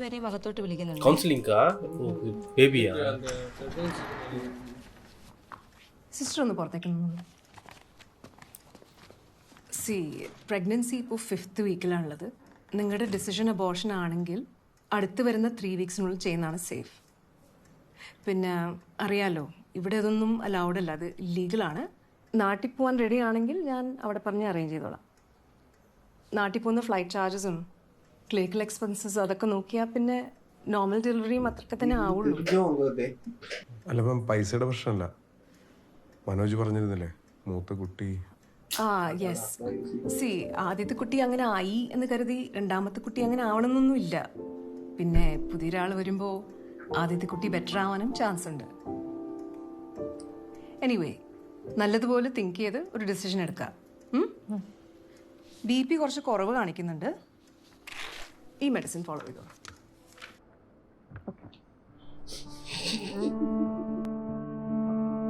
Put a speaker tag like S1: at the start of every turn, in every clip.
S1: രണ്ടുപേരെയും അകത്തോട്ട് വിളിക്കുന്നുണ്ട്.
S2: കൗൺസിലിംഗാ ബേബിയാ?
S3: സിസ്റ്റർ ഒന്ന് പുറത്തേക്ക് പ്രഗ്നൻസി ഇപ്പോൾ 5th വീക്കിലാണുള്ളത്. നിങ്ങളുടെ ഡിസിഷൻ അബോർഷൻ ആണെങ്കിൽ അടുത്ത് വരുന്ന 3 വീക്സിനുള്ളിൽ ചെയ്യുന്നതാണ് സേഫ്. പിന്നെ അറിയാലോ, ഇവിടെ അതൊന്നും അലൗഡ് അല്ല, അത് ഇല്ലീഗലാണ്. നാട്ടിൽ പോകാൻ റെഡി ആണെങ്കിൽ ഞാൻ അവിടെ പറഞ്ഞ് അറേഞ്ച് ചെയ്തോളാം. നാട്ടിൽ പോകുന്ന ഫ്ലൈറ്റ് ചാർജസും ക്ലിനിക്കൽ എക്സ്പെൻസസ് അതൊക്കെ നോക്കിയാൽ പിന്നെ നോർമൽ ഡെലിവറിയും അത്രയൊക്കെ തന്നെ ആവുള്ളൂ.
S4: അല്ല മാം, പൈസയുടെ പ്രശ്നമല്ല. മനോജ് പറഞ്ഞിരുന്നില്ലേ മൂത്ത കുട്ടി.
S3: യെസ്. ആദ്യത്തെ കുട്ടി അങ്ങനെ ആയി എന്ന് കരുതി രണ്ടാമത്തെ കുട്ടി അങ്ങനെ ആവണമെന്നൊന്നും ഇല്ല. പിന്നെ പുതിയൊരാൾ വരുമ്പോൾ ആദ്യത്തെ കുട്ടി ബെറ്റർ ആവാനും ചാൻസ് ഉണ്ട്. എനിവേ, നല്ലതുപോലെ തിങ്ക് ചെയ്ത് ഒരു ഡിസിഷൻ എടുക്കാം. BP കുറച്ച് കുറവ് കാണിക്കുന്നുണ്ട്. ഈ മെഡിസിൻ ഫോളോ ചെയ്തോ.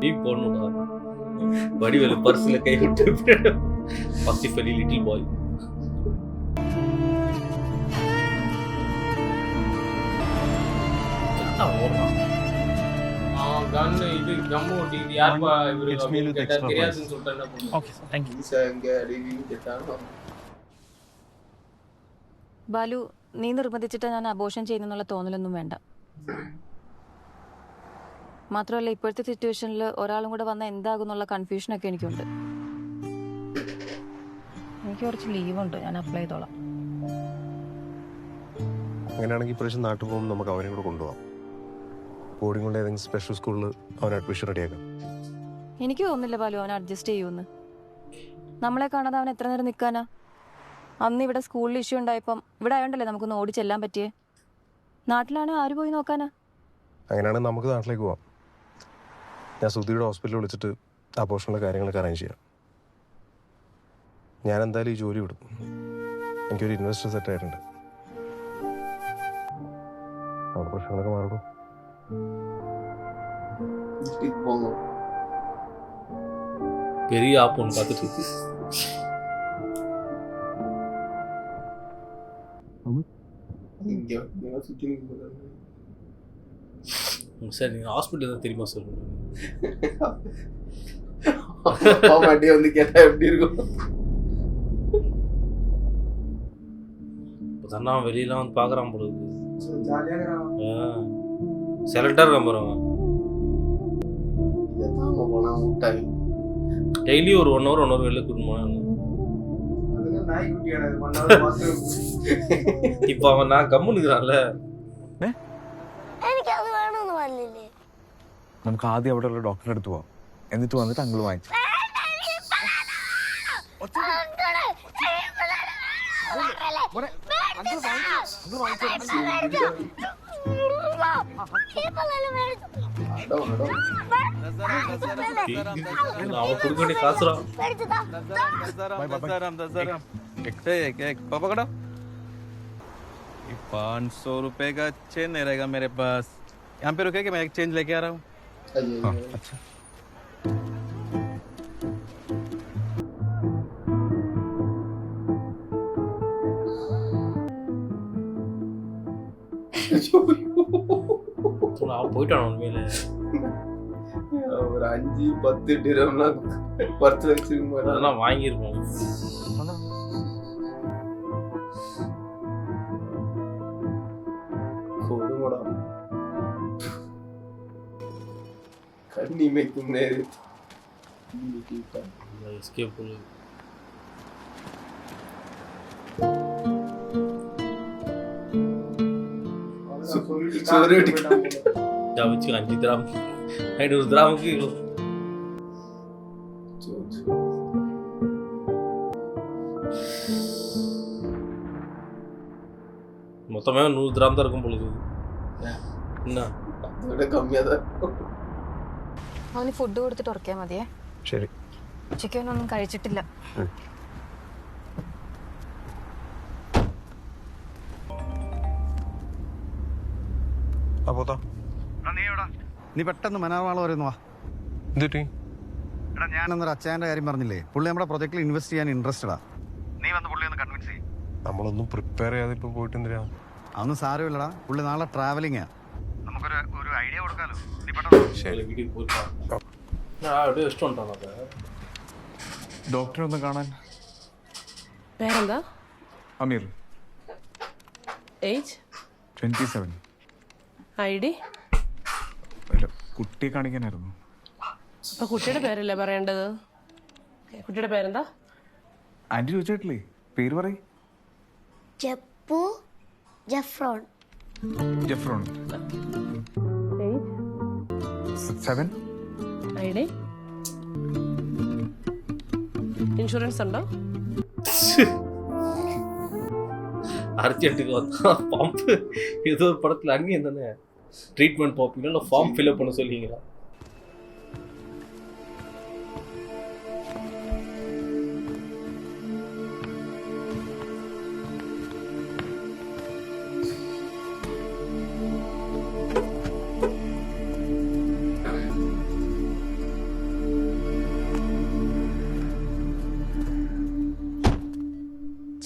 S2: நீ போடணும்டா. வடிவேலு பர்ஸ்ல கை விட்டு பசிஃபலி லிட்டில் பாய்.
S5: கன் இது கம்மு ஓட்டி இது யார் இவரு கேட்டா தெரியாதுன்னு சொல்லிட்டானே.
S6: Okay sir, thank you.
S5: இங்க ரிவ்யூ கேட்டானோ.
S1: ബാലു, നീ നിർബന്ധിച്ചിട്ട് ഞാൻ അബോർഷൻ ചെയ്യുന്നുള്ള തോന്നലൊന്നും വേണ്ട. മാത്രമല്ല, ഇപ്പോഴത്തെ സിറ്റുവേഷനിൽ ഒരാളും കൂടെ വന്നാൽ എന്താകും എന്നുള്ള കൺഫ്യൂഷനൊക്കെ എനിക്കുണ്ട്. എനിക്ക് കുറച്ച് ലീവുണ്ട്, ഞാൻ അപ്ലൈ ചെയ്തോളാം.
S4: അങ്ങനെയാണെങ്കിൽ ഇപ്രാവശ്യം നാട്ടിൽ പോകുമ്പോൾ നമുക്ക് അവനെ കൂടെ കൊണ്ടുപോകാം. ബോർഡിംഗ് കൊണ്ട് ഏതെങ്കിലും സ്പെഷ്യൽ സ്കൂളിൽ അവൻ അഡ്മിഷൻ റെഡിയാക്കാം.
S1: എനിക്ക് തോന്നുന്നില്ല ബാലു അവൻ അഡ്ജസ്റ്റ് ചെയ്യുമെന്ന്. നമ്മളെ കാണാതെ അവൻ എത്ര നേരം നിൽക്കാനാ? അന്ന് ഇവിടെ സ്കൂളിൽ ഇഷ്യൂ ഉണ്ടായപ്പം ഇവിടെ ആയോണ്ടല്ലേ നമുക്കൊന്ന് ഓടി ചെല്ലാൻ പറ്റിയേ. നാട്ടിലാണെങ്കിൽ ആര് പോയി നോക്കാനാ?
S4: അങ്ങനെയാണെങ്കിൽ നമുക്ക് നാട്ടിലേക്ക് പോവാം. ഞാൻ സുധിയുടെ ഹോസ്പിറ്റലിൽ വിളിച്ചിട്ട് അബോർഷനുള്ള കാര്യങ്ങളൊക്കെ അറേഞ്ച് ചെയ്യാം. ഞാൻ എന്തായാലും ഈ ജോലി വിടും. എനിക്കൊരു ഇൻവെസ്റ്റർ സെറ്റ് ആയിട്ടുണ്ട്. അവിടെ പ്രശ്നങ്ങളൊക്കെ മാറും.
S2: பெரிய ஆப் ஒன்று பார்த்துட்டு சார், நீங்கள் ஹாஸ்பிட்டல் தான் தெரியுமா சொல்லுங்க.
S5: மாட்டி வந்து கேட்டா எப்படி இருக்கும்?
S2: இப்போ தானே வெளியெல்லாம் வந்து பார்க்குறான் போல இருக்கு. செலக்டாக இருக்கான் பாருங்க.
S5: போனா முட்டாய்
S2: டெய்லி ஒரு 1 hour 1 hour வெளில கூட்டிட்டு போனாங்க. இப்போ அவன் நான் கம்முன்னு இருக்கிறான்ல.
S6: നമുക്ക് ആദ്യം അവിടെയുള്ള ഡോക്ടറെ അടുത്ത് പോവാം, എന്നിട്ട് വന്നിട്ട് അങ്കിൾ വാങ്ങിച്ചു.
S2: அவன் கொடுக்க வேண்டிய காசுடா.
S7: पापा कटा 500 रुपए का चेन नहीं रहेगा मेरे पास. यहाँ पे रुके कि मैं एक चेंज लेके आ रहा हूँ.
S6: अच्छा,
S2: அவன் போயிட்டான் உண்மையில.
S5: ஒரு 5-10 டிரம்னா பர்ஸ் வச்சிருக்க
S2: அதெல்லாம் வாங்கியிருப்போம்.
S5: கொடுமடா கண்ணி மேய்க்கும் நேரு
S2: எஸ்கேப் போல.
S5: சோறு அடிக்க
S2: வச்சு 5 கிராம் 500 கிராமுக்கு மொத்தமே 100 கிராம் தான் இருக்கும் பொழுது. என்ன
S5: அதோட கம்மியா தான் இருக்கும்.
S1: അവന് ഫുഡ് കൊടുത്തിട്ട് ഉറക്കിയാൽ മതിയേ.
S4: ശരി.
S1: ഉച്ചയ്ക്ക് അവനൊന്നും കഴിച്ചിട്ടില്ല.
S4: അപ്പോത്താ
S8: നീ പെട്ടെന്ന് മനാർവാള വരുന്നു.
S4: എന്തിട്ട്?
S8: എടാ, ഞാനെന്നൊരു അച്ഛൻ്റെ കാര്യം പറഞ്ഞില്ലേ, പുള്ളി നമ്മുടെ പ്രൊജക്റ്റിൽ ഇൻവെസ്റ്റ് ചെയ്യാൻ ഇൻട്രസ്റ്റഡാ. നീ വന്ന് പുള്ളി ഒന്ന് കൺവിൻസ് ചെയ്യും.
S4: നമ്മളൊന്നും പ്രിപ്പയർ ചെയ്യാതെ ഇപ്പൊ പോയിട്ട് എന്തിനാ?
S8: അതൊന്നും സാരമില്ലടാ, പുള്ളി നാളെ ട്രാവലിങ്ങാ. നമുക്കൊരു ഐഡിയ കൊടുക്കാലോ. നീ പെട്ടെന്ന്
S2: വീട്ടിൽ പോയിട്ട് അവിടെ ഇഷ്ടമുണ്ടാണ് അത്.
S6: ഡോക്ടറെ ഒന്ന് കാണാൻ.
S9: പേരെന്താ?
S6: അമീർ,
S9: ഏജ്?
S6: 27.
S9: ID?
S6: അല്ല, കുട്ടിയെ കാണിക്കാനായിരുന്നു.
S9: അപ്പൊ കുട്ടിയുടെ പേരല്ലേ പറയേണ്ടത്? കുട്ടിയുടെ പേരെന്താ?
S6: ആന്റി ചോദിച്ചിട്ടില്ലേ? പേര് പറയ്.
S10: ജപ്പു ജഫ്രോൺ.
S6: ജെഫ്രോൺ.
S9: ഏജ്?
S6: 7.
S9: ID? ഇൻഷുറൻസ് ഉണ്ടോ?
S2: அர்ஜென்ட்டுக்கு வந்தா பம்ப் ஏதோ ஒரு படத்தில் அங்கேயும் தானே ட்ரீட்மெண்ட் பார்ப்பீங்களா இல்லை ஃபார்ம் ஃபில்அப் பண்ண சொல்லிங்களா?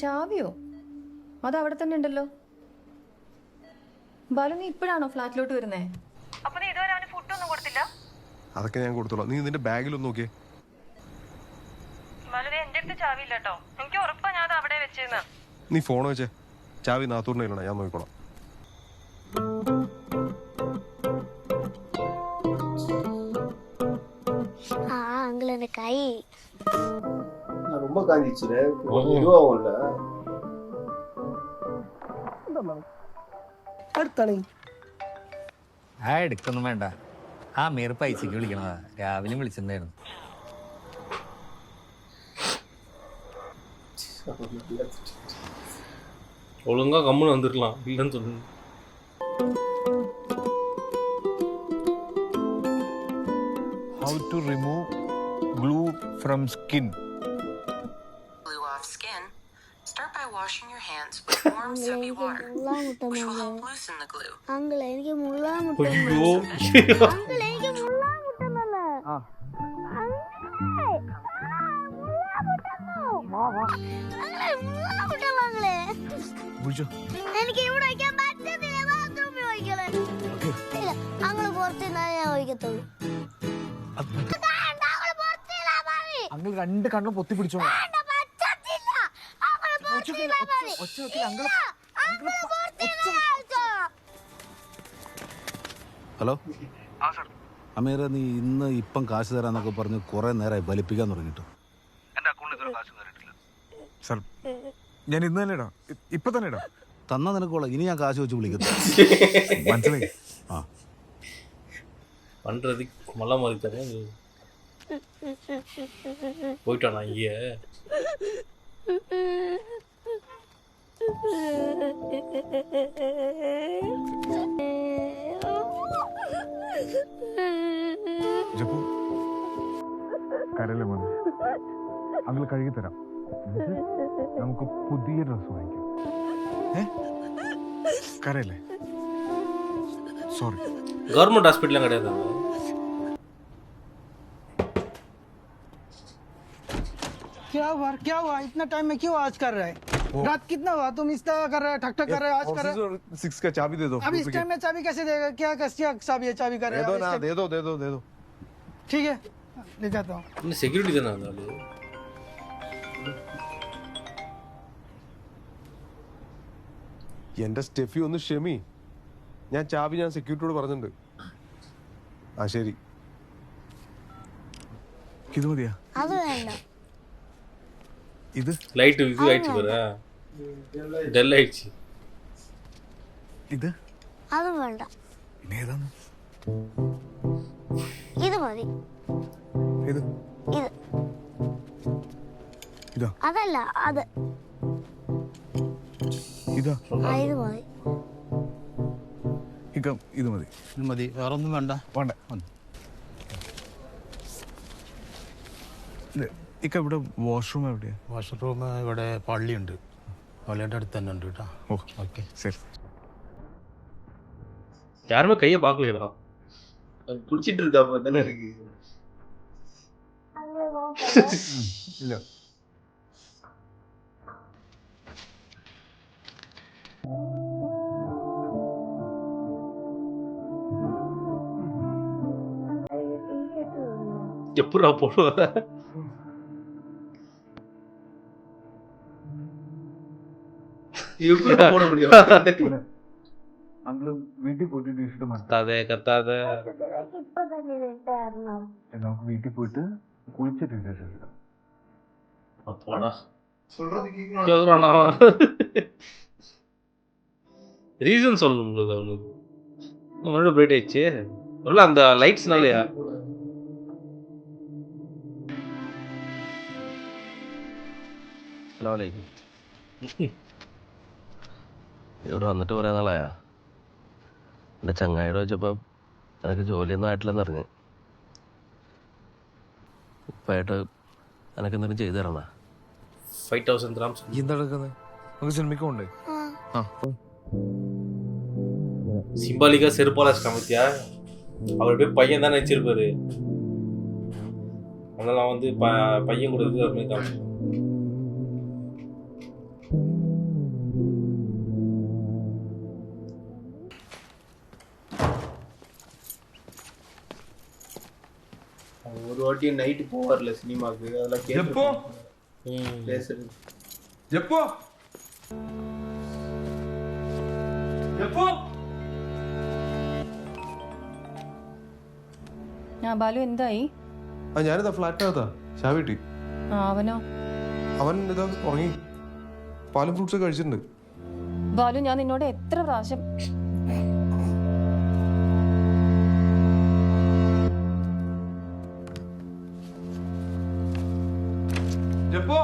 S1: ചാവിയോ? അത് അവിടെ തന്നെ ഉണ്ടല്ലോ. ബാലു, നീ ഇപ്പോഴാണോ ഫ്ലാറ്റിലോട്ട് വരുന്നേ? അപ്പൊ നീ ഇതുവരെ അവന് ഫുഡൊന്നും കൊടുത്തില്ല?
S4: അതൊക്കെ ഞാൻ കൊടുത്തോളാം. നീ നിന്റെ ബാഗിലൊന്ന് നോക്കിയേ.
S1: ബാലു, എന്റെ അടുത്ത് ചാവി ഇല്ല കേട്ടോ. എനിക്ക് ഉറപ്പാ ഞാൻ അത് അവിടെ വെച്ചേന്ന്.
S4: നീ ഫോൺ വെച്ചേ. ചാവി നാത്തൂറിനെ ഇല്ലണം, ഞാൻ നോക്കിക്കോളാം.
S10: அங்கிள் எனக்கு கை
S5: ரொம்ப காஞ்சிச்சுல, இதுவாகும்ல.
S11: ആ എടുക്കൊന്നും വേണ്ട. ആ മീർ പൈസക്ക് വിളിക്കണതാ. രാവിലെ വിളിച്ചിട്ടുണ്ടായിരുന്നു.
S2: ஒழுங்கா கம்முன்னு வந்துருக்கலாம், இல்லைன்னு சொல்லுங்க.
S6: How to remove glue from skin?
S12: Glue off skin. Start by washing your hands with warm soapy water, which will help loosen the glue.
S10: Uncle എനിക്ക് മുള്ളാൻ
S2: ஐயோ
S10: അങ്കിൾ എനിക്ക് മുള്ളാൻ മുട്ടുന്നല്ല. എനിക്ക് ഇവിടെ വയ്ക്കാൻ പറ്റത്തില്ല. ബാത്റൂമിൽ വയ്ക്കണേ. ഇല്ല, അങ്ങള് പുറത്തുനിന്നാ ഞാൻ വയ്ക്കത്തുള്ളൂ.
S6: അങ്ങൾ രണ്ട് കണ്ണും പൊത്തി പിടിച്ചോ.
S8: ഹലോ അമീർ, നീ ഇപ്പം കാശ് തരാന്നൊക്കെ പറഞ്ഞ് കുറെ നേരമായി ബലിപ്പിക്കാൻ തുടങ്ങിയിട്ട്. എന്റെ അക്കൗണ്ടിൽ ഇതുവരെ കാശ് കയറിയിട്ടില്ല.
S6: സാർ, ഞാൻ ഇന്ന് തന്നെ ഇടാം. ഇപ്പൊ തന്നെ ഇടാം.
S8: തന്നാ നിനക്കോളാം. ഇനി ഞാൻ കാശ് വെച്ച് വിളിക്കുന്നു.
S6: മനസ്സിലായി?
S8: ആ,
S2: பண்றதுக்கு மலை மாதிரி தானே போயிட்டானா ஐய.
S6: ജപ്പു, കരയിലെ മോനെ, അങ്ങൾ കഴുകി തരാം. നമുക്ക് പുതിയ ഡ്രസ് വാങ്ങിക്കാം. കരയില്ലേ? സോറി.
S2: கவர்மெண்ட் ஹாஸ்பிட்டலாம் கிடையாது.
S13: क्या हुआ इतना टाइम में क्यों आज कर रहे हैं? रात कितना हुआ तुम इस तरह कर रहे हैं, ठक ठक कर रहे हैं, आज कर रहे हैं?
S6: 6 का चाबी दे दो.
S13: अब इस टाइम में चाबी कैसे देगा? क्या चाबी है? चाबी कर रहे
S4: ദേ
S13: हैं
S4: ദോ, ദേ ദോ, ദേ ദോ, ദേ ദോ.
S13: ठीक है, ले जाता हूँ.
S2: இன்னும் செக்யூரிட்டி தானே இருந்தாலும்
S4: എന്റെ സ്റ്റെഫി ഒന്ന് ക്ഷമി. ഞാൻ ചാവി ഞാൻ സെക്യൂരിറ്റിയോട് പറഞ്ഞിട്ടുണ്ട്. ആ ശരി.
S6: ഇത് മതിയാ?
S10: അത് വേണ്ട.
S6: ഇത്
S2: லைட் இது ஆயிடுச்சு பாரு, டல் ஆயிடுச்சு.
S6: ഇത്
S10: അതും വേണ്ട.
S6: പിന്നെ ഏതാണ്?
S10: ഇത് മതി.
S6: ഇത്
S10: ഇത്
S6: ഇതാ?
S10: അതല്ല, അത്.
S6: ഇതാ?
S10: ഇത് മതി.
S6: ഇക്ക ഇത് മതി.
S8: മതി, വേറെ ഒന്നും വേണ്ട.
S6: വേണ്ട. ഇക്ക ഇവിടെ വാഷ്റൂം എവിടെയാ?
S8: വാഷ്റൂം ഇവിടെ പള്ളിയുണ്ട്. പള്ളിയുടെ അടുത്ത് തന്നെ ഉണ്ട് കേട്ടോ.
S6: ഓ,
S8: ഓക്കെ,
S6: ശരി.
S2: யாருமே கையை பார்க்கலடா, குளிச்சிட்டு இருக்கா தானே இருக்கு.
S6: ഇല്ല.
S2: எப்படா போடுவ எப்படி போட முடியும்
S6: അങ്കിള് വീട്ടിൽ പോയിട്ട് ഇഷ്ടം
S2: கத்தாதே கத்தாதே
S10: ഇപ്പൊ തന്നെ ഇട്ടായിരുന്നു.
S6: നമുക്ക് വീട്ടിൽ പോയിട്ട് കുളിച്ചിട്ട് ഡ്രസ് ഇടാം
S2: அப்பாடா கேக்குறானா ரீசன் சொல்லணும் அவனுக்கு மறுபடியும் பிரைட் ஆயிடுச்சு ஒருவேளை அந்த லைட்ஸ்னாலயா
S14: ഇവിടെ വന്നിട്ട് കുറേ നാളായ എൻ്റെ ചങ്ങായിയുടെ വെച്ചപ്പോൾ എനിക്ക് ജോലിയൊന്നും ആയിട്ടില്ലെന്ന് അറിഞ്ഞ് ഉപ്പായിട്ട് എനിക്ക് എന്തെങ്കിലും ചെയ്തു തരണ
S2: 5,000 dirhams
S6: എന്താ എടുക്കുന്നത് നമുക്ക് സിനിമയ്ക്ക് പോണ്ടേ ആ
S2: சிம்பாலிக்கா செருப்பால காமித்தியா அவர் அப்படியே பையன் தான் நினைச்சிருப்பாரு அதெல்லாம் வந்து பையன் கொடுத்து அப்படின்னு காமிச்சு ஒரு வாட்டி நைட்டு போவார்ல சினிமாக்கு அதெல்லாம் கேட்போம் பேசுறது
S8: ജപ്പോ ജപ്പോ
S1: ആ ബാലു എന്തായി?
S4: ആ ഞാനിതാ ഫ്ലാറ്റിനകത്താ ചാവിട്ടി.
S1: അവനോ?
S4: അവൻ ഇതാ ഉറങ്ങി. പാലും ഫ്രൂട്ട്സ് കഴിച്ചിട്ടുണ്ട്.
S1: ബാലു ഞാൻ നിന്നോട് എത്ര പ്രാവശ്യം
S8: ജപ്പോ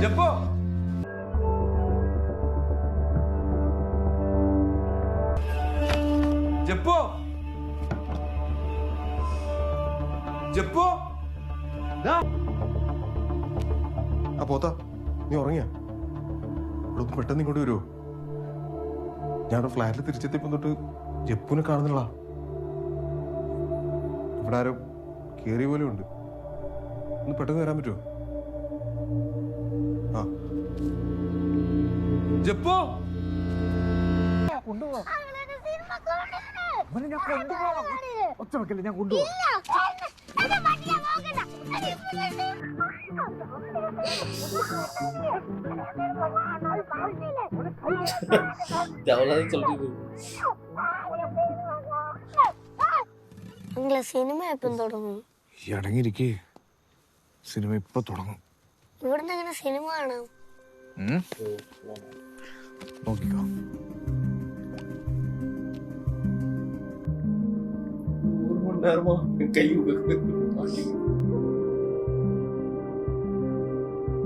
S8: ജപ്പോ ജപ്പോ ജപ്പോ
S4: ആ പോത്താ നീ ഉറങ്ങിയാ? ഇവിടെ ഒന്ന് പെട്ടെന്ന് ഇങ്ങോട്ട് വരുമോ? ഞാൻ ഫ്ലാറ്റിൽ തിരിച്ചെത്തിയപ്പോ തൊട്ട് ജപ്പുനെ കാണുന്നില്ല. ഇവിടെ ആരോ കേറിയ പോലെ ഉണ്ട്. ഒന്ന് പെട്ടെന്ന് വരാൻ പറ്റുമോ? ആ
S8: ജപ്പോ
S6: ഒറ്റ വെക്കല്ലേ, ഞാൻ കൊണ്ടുപോകാം.
S10: സിനിമ എപ്പം തുടങ്ങും?
S6: ഈ അടങ്ങിയിരിക്കേ, സിനിമ ഇപ്പൊ തുടങ്ങും.
S10: ഇവിടുന്ന് എങ്ങനെ സിനിമ കാണാം?
S6: നോക്കിക്കോ.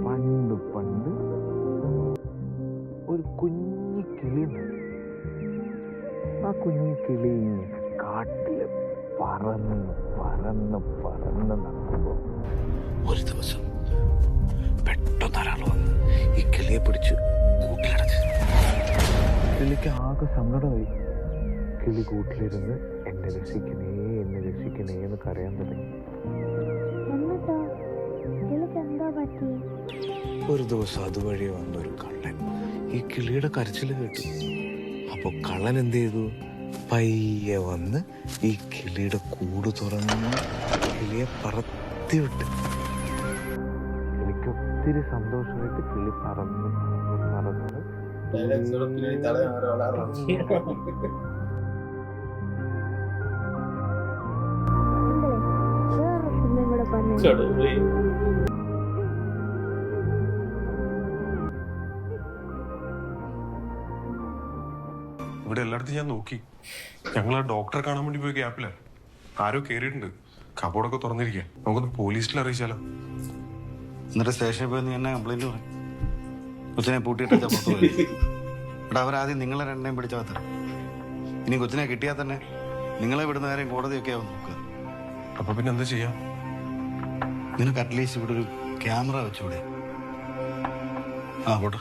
S6: പണ്ട് പണ്ട് ഒരു കുഞ്ഞി കിളിയുണ്ട്. ആ കുഞ്ഞി കിളി കാട്ടില് പറന്ന് പറന്ന് പറന്ന് നടക്കുമ്പോ ഒരു ദിവസം പെട്ടെന്ന് ഒരാൾ വന്ന് ഈ കിളിയെ പിടിച്ച് കൂട്ടിലടച്ച്. കിളിക്ക് ആകെ സങ്കടമായി. കിളി കൂട്ടിലിരുന്ന് എന്നെ രക്ഷിക്കണേ എന്നെ രക്ഷിക്കണേ എന്ന് കരയാൻ തുടങ്ങി. ഒരു ദിവസം അതുവഴി വന്നൊരു കള്ളൻ ഈ കിളിയുടെ കരച്ചിൽ കേട്ടു. അപ്പൊ കള്ളൻ എന്ത് ചെയ്തു? പയ്യെ വന്ന് ഈ കിളിയുടെ കൂട് തുറന്ന് കിളിയെ പറത്തി വിട്ട്. എനിക്ക് ഒത്തിരി സന്തോഷമായിട്ട് കിളി പറന്ന് പറന്ന്
S4: ഇവിടെ എല്ലായിടത്തും ഞാൻ നോക്കി. ഞങ്ങൾ ആ ഡോക്ടറെ കാണാൻ വേണ്ടി പോയ ഗ്യാപ്പില് ആരോ കേറിയിട്ടുണ്ട്. കബോർഡൊക്കെ തുറന്നിരിക്കുക. നമുക്കൊന്ന് പോലീസിൽ അറിയിച്ചാലോ?
S8: എന്നിട്ട് സ്റ്റേഷനിൽ പോയി നീ എന്നെ കംപ്ലൈന്റ് പറയും. കൊച്ചിനെ പൂട്ടിയിട്ട് പുറത്തു പോയി. ഇവിടെ അവരാദ്യം നിങ്ങളെ രണ്ടേയും പിടിച്ചാൽ ഇനി കൊച്ചിനെ കിട്ടിയാൽ തന്നെ നിങ്ങളെ വിടുന്ന കാര്യം കോടതിയൊക്കെ ആവും നോക്കുക.
S4: അപ്പൊ പിന്നെ എന്താ ചെയ്യാ?
S8: നിനക്ക് അറ്റ്ലീസ്റ്റ് ഇവിടെ ഒരു ക്യാമറ വെച്ചൂടെ? ആ പോട്ടെ,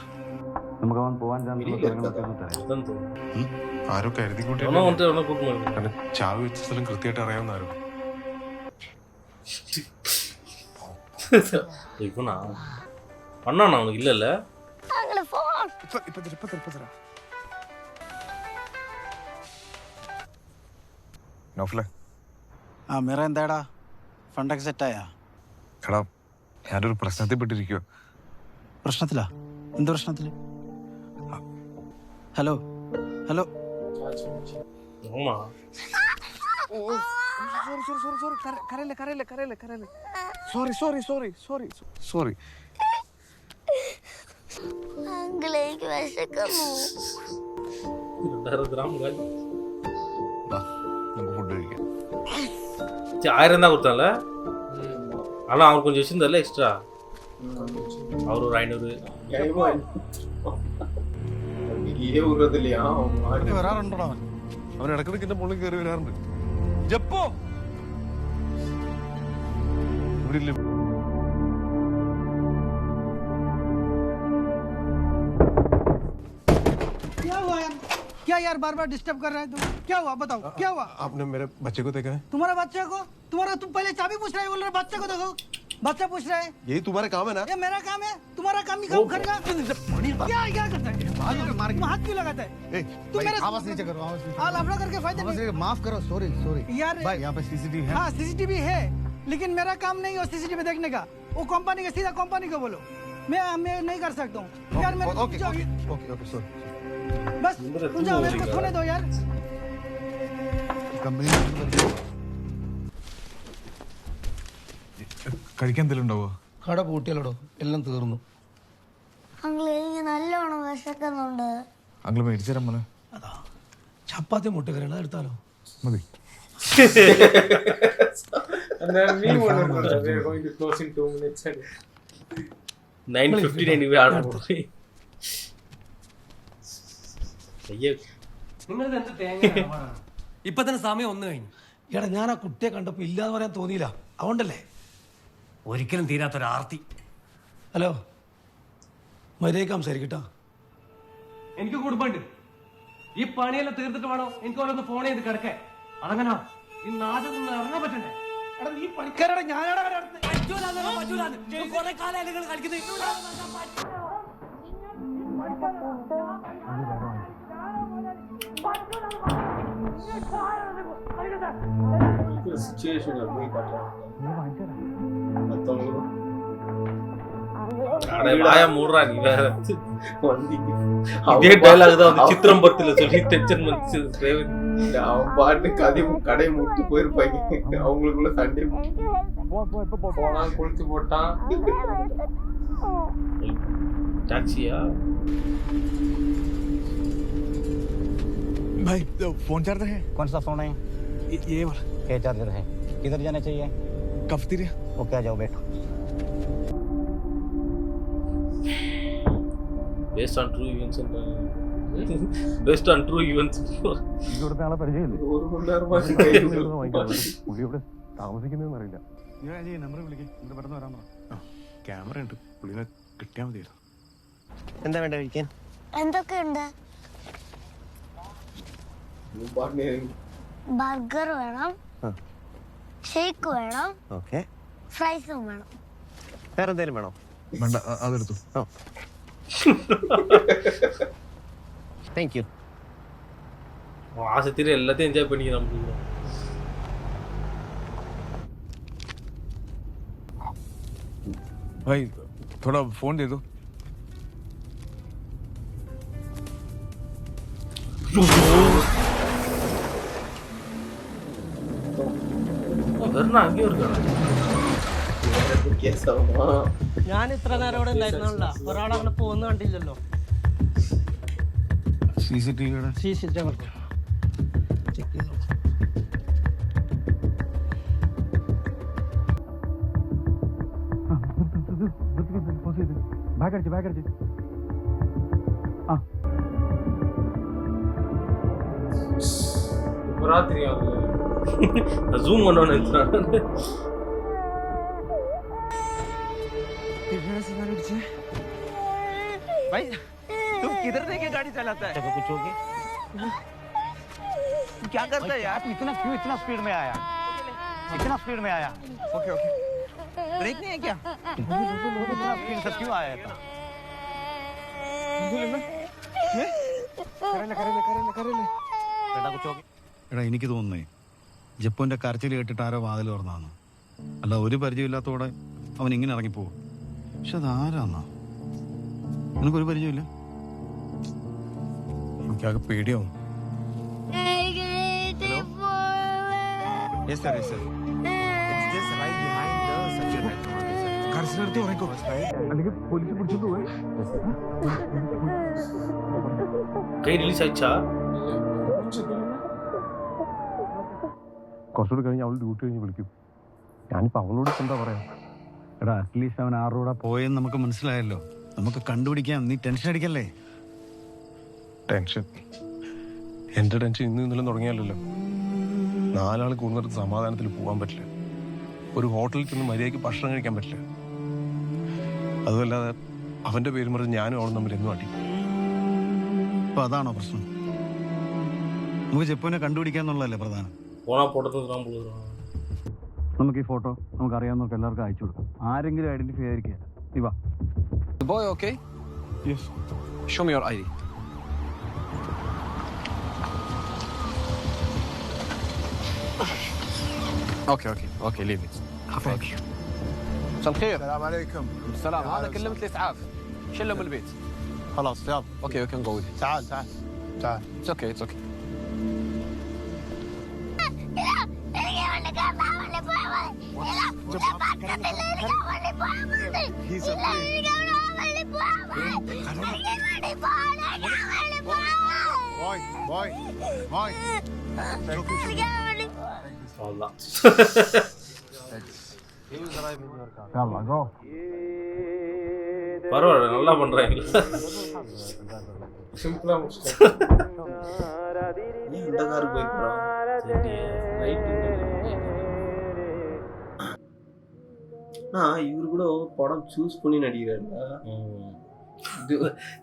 S8: നമുക്ക് അവൻ പോവാൻ ചാൻസ്.
S4: ആരോ കരുതിക്കൂട്ടി ചാവ് വെച്ച സ്ഥലം കൃത്യമായിട്ട് അറിയാവുന്ന ആരോ.
S2: பண்ணானா அவனுக்கு இல்ல
S6: നൗഫലെ,
S13: ആ മിറ എന്താടാ ഫണ്ടൊക്കെ സെറ്റായാ?
S6: എടാ ഞാനൊരു പ്രശ്നത്തിൽ പെട്ടിരിക്കുക.
S13: പ്രശ്നത്തിലാ? എന്ത് പ്രശ്നത്തില്? Hello hello
S6: sorry.
S10: അങ്കിളെ എനിക്ക് വിശക്കുന്നു.
S6: നമുക്ക് ഫുഡ് കഴിക്കാം.
S2: ஆயிரம் தான் கொடுத்தால, ஆனால் அவர் கொஞ்சம் வச்சுருந்தார்ல எக்ஸ்ட்ரா. அவர் ஒரு 500.
S4: വരാറുണ്ടോ അവൻ ഇടക്കിടക്ക് എന്റെ മുകളിൽ കയറി വരാറുണ്ട്. ജപ്പോ ഇവിടെ ഇല്ല.
S13: क्या हुआ यार? क्या यार बार बार डिस्टर्ब कर रहा है तुम? क्या हुआ बताओ, क्या हुआ?
S4: आपने मेरे बच्चे को देखा है?
S13: तुम्हारा बच्चा को? तुम्हारा तुम पहले चाबी पूछ रहे हो, बोल रहे बच्चे को देखो. बच्चा पूछ रहे हैं.
S4: यही तुम्हारा काम है ना?
S13: ये मेरा काम है, तुम्हारा काम ही काम करेगा. क्या करता है? हाथ क्यों लगाता है? तुम मेरे
S15: आवाज नीचे करो, आवाज नीचे
S13: हाँ लफड़ा करके फायदा नहीं.
S15: माफ करो, सॉरी सॉरी
S13: यार
S15: भाई, यहाँ पे सीसीटीवी है.
S13: हाँ सीसीटीवी है, लेकिन मेरा काम नहीं है सीसीटीवी देखने का. वो कंपनी का, सीधा कंपनी को बोलो. मैं नहीं कर सकता हूँ यार. मेरे
S4: ओके ओके सॉरी.
S13: बस तुम जाओ, मेरे को सोने दो यार.
S15: कंपनी
S6: കഴിക്കാൻ എന്തെങ്കിലും ഉണ്ടാവോ?
S15: കട പൂട്ടിയല്ലോടോ, എല്ലാം തീർന്നു.
S10: അങ്കിളെ എനിക്ക് നല്ലോണം വിശക്കുന്നുണ്ട്.
S6: അങ്കിൾ മേടിച്ചു തരാൻ മോനെ.
S15: അതാ ചപ്പാത്തി മുട്ടക്കറിയാണ്, എടുത്താലോ?
S6: മതി.
S5: And then we are going to close in 2 minutes.
S2: 9:59 ഇവ ആണ്.
S5: നിങ്ങളിത് എന്ത് തേങ്ങ?
S15: ഇപ്പൊ തന്നെ സമയം 1 കഴിഞ്ഞു. എടാ ഞാൻ ആ കുട്ടിയെ കണ്ടപ്പോ ഇല്ലാന്ന് പറയാൻ തോന്നിയില്ല, അതുകൊണ്ടല്ലേ. ഒരിക്കലും തീരാത്തൊരു ആർത്തി. ഹലോ മര്യാദയ്ക്ക് സംസാരിക്കട്ടാ.
S5: എനിക്ക് കുടുംബമുണ്ട്. ഈ പണിയെല്ലാം തീർത്തിട്ട് വേണോ എനിക്ക് ഓരോന്ന് ഫോൺ ചെയ്ത് കിടക്കേ. അതങ്ങനെ ഈ നാട്ടിൽ നിന്ന് ഇറങ്ങാൻ പറ്റണ്ടേ?
S13: എടാ നീ പണിക്കാരടാ, ഞാനാടാ
S2: வாய மூடுறா நீ வேற. இதே டைலாக் தான் வந்து சித்திரம் படத்துல சொல்லி டென்ஷன் வந்துச்சு.
S5: அவன் பாட்டு கடையை மூட்டு போயிருப்பாங்க. அவங்களுக்குள்ள சண்டே போனா குளிச்சு போட்டான்.
S2: டாக்ஸியா
S6: भाई फोन चार्जर है?
S15: कौन सा फोन है?
S6: ये वाला.
S15: क्या चार्जर है? किधर जाना चाहिए?
S6: कफ्तीरिया.
S15: ओके आ जाओ, बैठो.
S2: based on true events and based on true events.
S4: ഇവിടുത്തെ ആളെ പരിചയമില്ലേ?
S5: ഒരു കൊണ്ടാറുമാ
S4: പുള്ളിയുടെ താമസിക്കുന്നതെന്ന് അറിയില്ല.
S15: നമ്പർ വിളിക്കും, പെട്ടെന്ന് വരാൻ പറ.
S4: ക്യാമറ ഉണ്ട്, പുള്ളിനെ കിട്ടിയാൽ മതിയായിരുന്നു.
S15: എന്താ വേണ്ട കഴിക്കാൻ?
S10: എന്തൊക്കെയുണ്ട്? ബർഗർ വേണം, ഷേക്ക് വേണം, ഫ്രൈസും വേണം.
S15: വേറെ എന്തെങ്കിലും വേണോ?
S6: വേണ്ട, അതെടുത്തു.
S15: Thank you.
S2: ஆசத்திரி எல்லாத்தையும் என்ஜாய் பண்ணிக்கிறோம்.
S6: भाई थोड़ा फोन दे दो.
S2: அங்கே இருக்கான்.
S9: ഞാൻ ഇത്ര നേരം ഇവിടെ ഉണ്ടായിരുന്നല്ല, ഒരാളങ്ങനെ പോകുന്ന കണ്ടില്ലല്ലോ.
S6: CCTV
S15: ചെക്ക് ചെയ്തോ.
S4: ബാഗ് അടിച്ച്
S5: ராத்திரி ஆகுது.
S2: ஜூம் பண்ணோன்னு நினைச்சான்.
S15: भाई तुम किधर देके गाड़ी चलाता है? कुछ हो गया? क्या करता है यार? इतना स्पीड में आया? इतना स्पीड में आया? Okay okay. ब्रेक नहीं है क्या? इतना स्पीड से क्यों आया था?
S8: എടാ എനിക്ക് തോന്നുന്നേ ജപ്പുവിന്റെ കരച്ചിൽ കേട്ടിട്ട് ആരോ വാതിൽ തുറന്നാന്ന്. അല്ല ഒരു പരിചയമില്ലാത്തോടെ അവൻ ഇങ്ങനെ ഇറങ്ങിപ്പോവും. പക്ഷെ അതാരാന്നാ? നിനക്കൊരു പരിചയമില്ല?
S4: എനിക്കാകെ പേടിയാവും. കരച്ചിലെടുത്ത് ഉറക്കോ, അല്ലെങ്കിൽ പോലീസ് പിടിച്ചോണ്ട് പോയി.
S2: കൈ റിലീസ് അയച്ചാ
S4: കുറച്ചുകൂടി കഴിഞ്ഞ് അവൾ ഡ്യൂട്ടി കഴിഞ്ഞ് വിളിക്കും. ഞാനിപ്പോൾ അവളോട് എന്താ പറയാ?
S8: എടാ അറ്റ്ലീസ്റ്റ് അവൻ ആരുടെ പോയെന്ന് നമുക്ക് മനസ്സിലായല്ലോ. നമുക്ക് കണ്ടുപിടിക്കാം. നീ ടെൻഷൻ അടിക്കല്ലേ.
S4: ടെൻഷൻ? എൻ്റെ ടെൻഷൻ ഇന്ന് ഇന്നലെ തുടങ്ങിയാലല്ലോ. 4 ആൾ കൂടുന്നിടത്ത് സമാധാനത്തിൽ പോകാൻ പറ്റില്ല. ഒരു ഹോട്ടലിൽ ചെന്ന് മര്യാദയ്ക്ക് ഭക്ഷണം കഴിക്കാൻ പറ്റില്ല. അതുമല്ലാതെ അവൻ്റെ പേര് പറഞ്ഞ് ഞാനും അവളും തമ്മിൽ എന്നും അടി.
S8: ഇപ്പൊ അതാണോ പ്രശ്നം? നമുക്ക് ജപ്പുവിനെ കണ്ടുപിടിക്കാന്നുള്ളതല്ലേ പ്രധാനം. നമുക്ക് ഈ ഫോട്ടോ നമുക്ക് അറിയാവുന്നവർക്ക് എല്ലാവർക്കും അയച്ചു കൊടുക്കാം. ആരെങ്കിലും ഐഡന്റിഫൈ ആയിരിക്കുക. നീ വാ.
S5: The boy okay?
S4: Yes.
S5: Show me your ID. Okay, leave it.
S4: Thank you.
S5: مساء الخير.
S16: السلام عليكم.
S5: السلام. هذا كلمة الإسعاف. شله من البيت.
S16: خلاص يلا.
S5: Okay, we can go with it.
S16: تعال.
S5: It's okay.
S16: Boy.
S2: Allah.
S16: يلا جو.
S2: பரவாயில்ல, நல்லா பண்றாங்க.
S16: சிம்பிளா முடிச்சிட்டேன்.
S2: இந்த கார் போய்க்கிறோம். சரி ரைட்.
S17: இவரு கூட படம் சூஸ் பண்ணி நடிக்கிறாருல.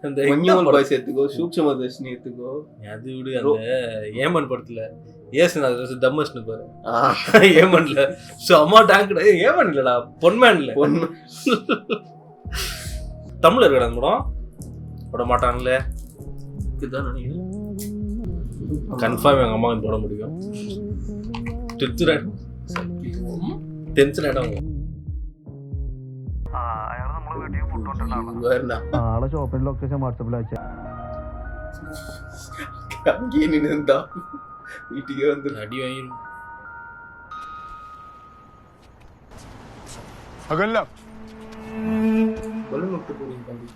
S2: அந்த
S17: மஞ்சுமல் பாய்ஸ் எடுத்துக்கோ, சூக்ஷ்மதர்ஷினி எடுத்துக்கோ.
S2: அது விடு. அந்த ஏமன் படத்துல ஏசுநாதர் தம்மஸ்னு பாரு. ஏமன்ல செம்ம டாங்க்டா. ஏமன் இல்லடா, பொன்மேன்ல. தமிழ்ல இருக்கடா அந்த படம். போட மாட்டான்ல. இதுதான் நினைக்கிறேன். கன்ஃபார்ம் எங்க அம்மா போட முடியும். டென்ஷன் ஆயிடும்.
S8: നാളെ ഷോപ്പിന്റെ ലൊക്കേഷൻ വാട്സാപ്പിൽ അയച്ചാ.
S17: എന്താ വീട്ടിലേക്ക് വന്ന്
S2: അടി വാങ്ങി.
S16: أقلب.
S17: بلون نقطة بورين كندي.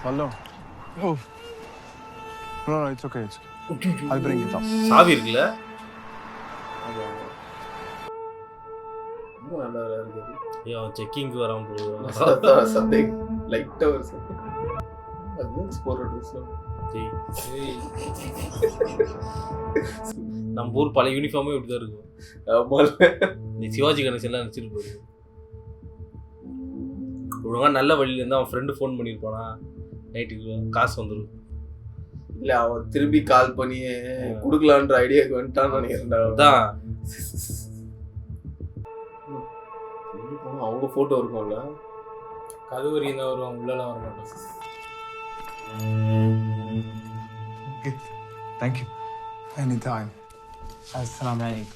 S16: بلون. أوف. No, it's okay. I'll bring it up.
S2: சாவி இருக்குல்ல?
S17: ரொம்ப நல்லா இருக்கு.
S2: அவன் செக்கிங்க்கு வராம போகுது.
S17: சம்திங் லைட்டா ஒரு சம்திங். அது ஸ்போர்ட் ட்ரெஸ்ல.
S2: நம்ம ஊர் பழைய யூனிஃபார்மே இப்படிதான் இருக்கும்.
S17: ஆமா.
S2: நீ சிவாஜி கணேசன்லாம் நினைச்சிட்டு போயிரு. ஒழுங்கா நல்ல வழியில இருந்து அவன் ஃப்ரெண்டு ஃபோன் பண்ணியிருப்பானா, நைட்டுக்கு காசு வந்துடும்.
S17: இல்ல அவன் திருப்பி கால் பண்ணி குடுக்கலான்ற ஐடியாக்கு வந்துட்டான்னு நினைக்கிறேன்.
S2: அதான்
S17: அவங்க போட்டோ இருக்கும்ல.
S5: கதவு வரையும் தான் வருவாங்க, உள்ளலாம் வர மாட்டோம்.
S6: Thank you.
S16: Anytime. Assalamu alaikum.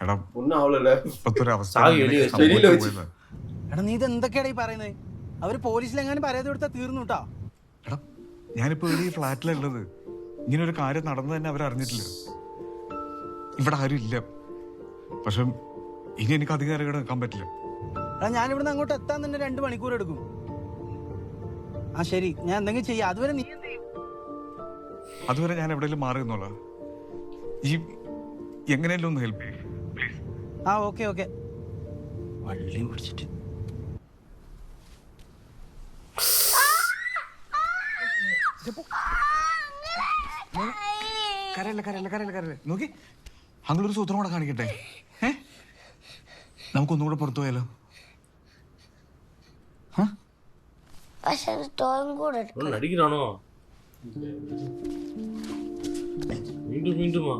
S4: എടാ
S17: ഒന്നും ആവലല്ല.
S4: ഇപ്പത്തെ ഒരു അവസ്ഥ
S13: എടാ നീ ഇത് എന്തൊക്കെയാടാ ഈ പറയുന്നത്? അവര് പോലീസിലെങ്ങാനും പരാതി കൊടുത്താൽ തീർന്നു കേട്ടാ.
S4: എടാ ഞാനിപ്പോ ഈ ഫ്ലാറ്റിലുള്ളത്. ഇങ്ങനെ ഒരു കാര്യം നടന്നു തന്നെ അവരറിഞ്ഞിട്ടില്ല. ഇവിടെ ആരും ഇല്ല. പക്ഷെ ഇനി എനിക്ക് അധികാരം ഇവിടെ നിൽക്കാൻ പറ്റില്ല.
S13: എടാ ഞാൻ ഇവിടുന്ന് അങ്ങോട്ട് എത്താൻ തന്നെ 2 മണിക്കൂർ എടുക്കും. ആ ശരി, ഞാൻ എന്തെങ്കിലും ചെയ്യാം. അതുവരെ നീ എന്ത് ചെയ്യും?
S4: അതുവരെ ഞാൻ എവിടെയെങ്കിലും മാറി നിന്നോളാ. ഈ എങ്ങനെയല്ലോ ഒന്ന് ഹെൽപ്പ് ചെയ്യും പ്ലീസ്.
S13: ആ ഓക്കെ വള്ളി പിടിച്ചിട്ട്
S4: കരയല്ല നോക്കി. അങ്ങളൊരു സൂത്രം കൂടെ കാണിക്കട്ടെ. നമുക്കൊന്നുകൂടെ പുറത്തു പോയാലോ?
S2: நடிக்கிறானோ மீண்டுமா?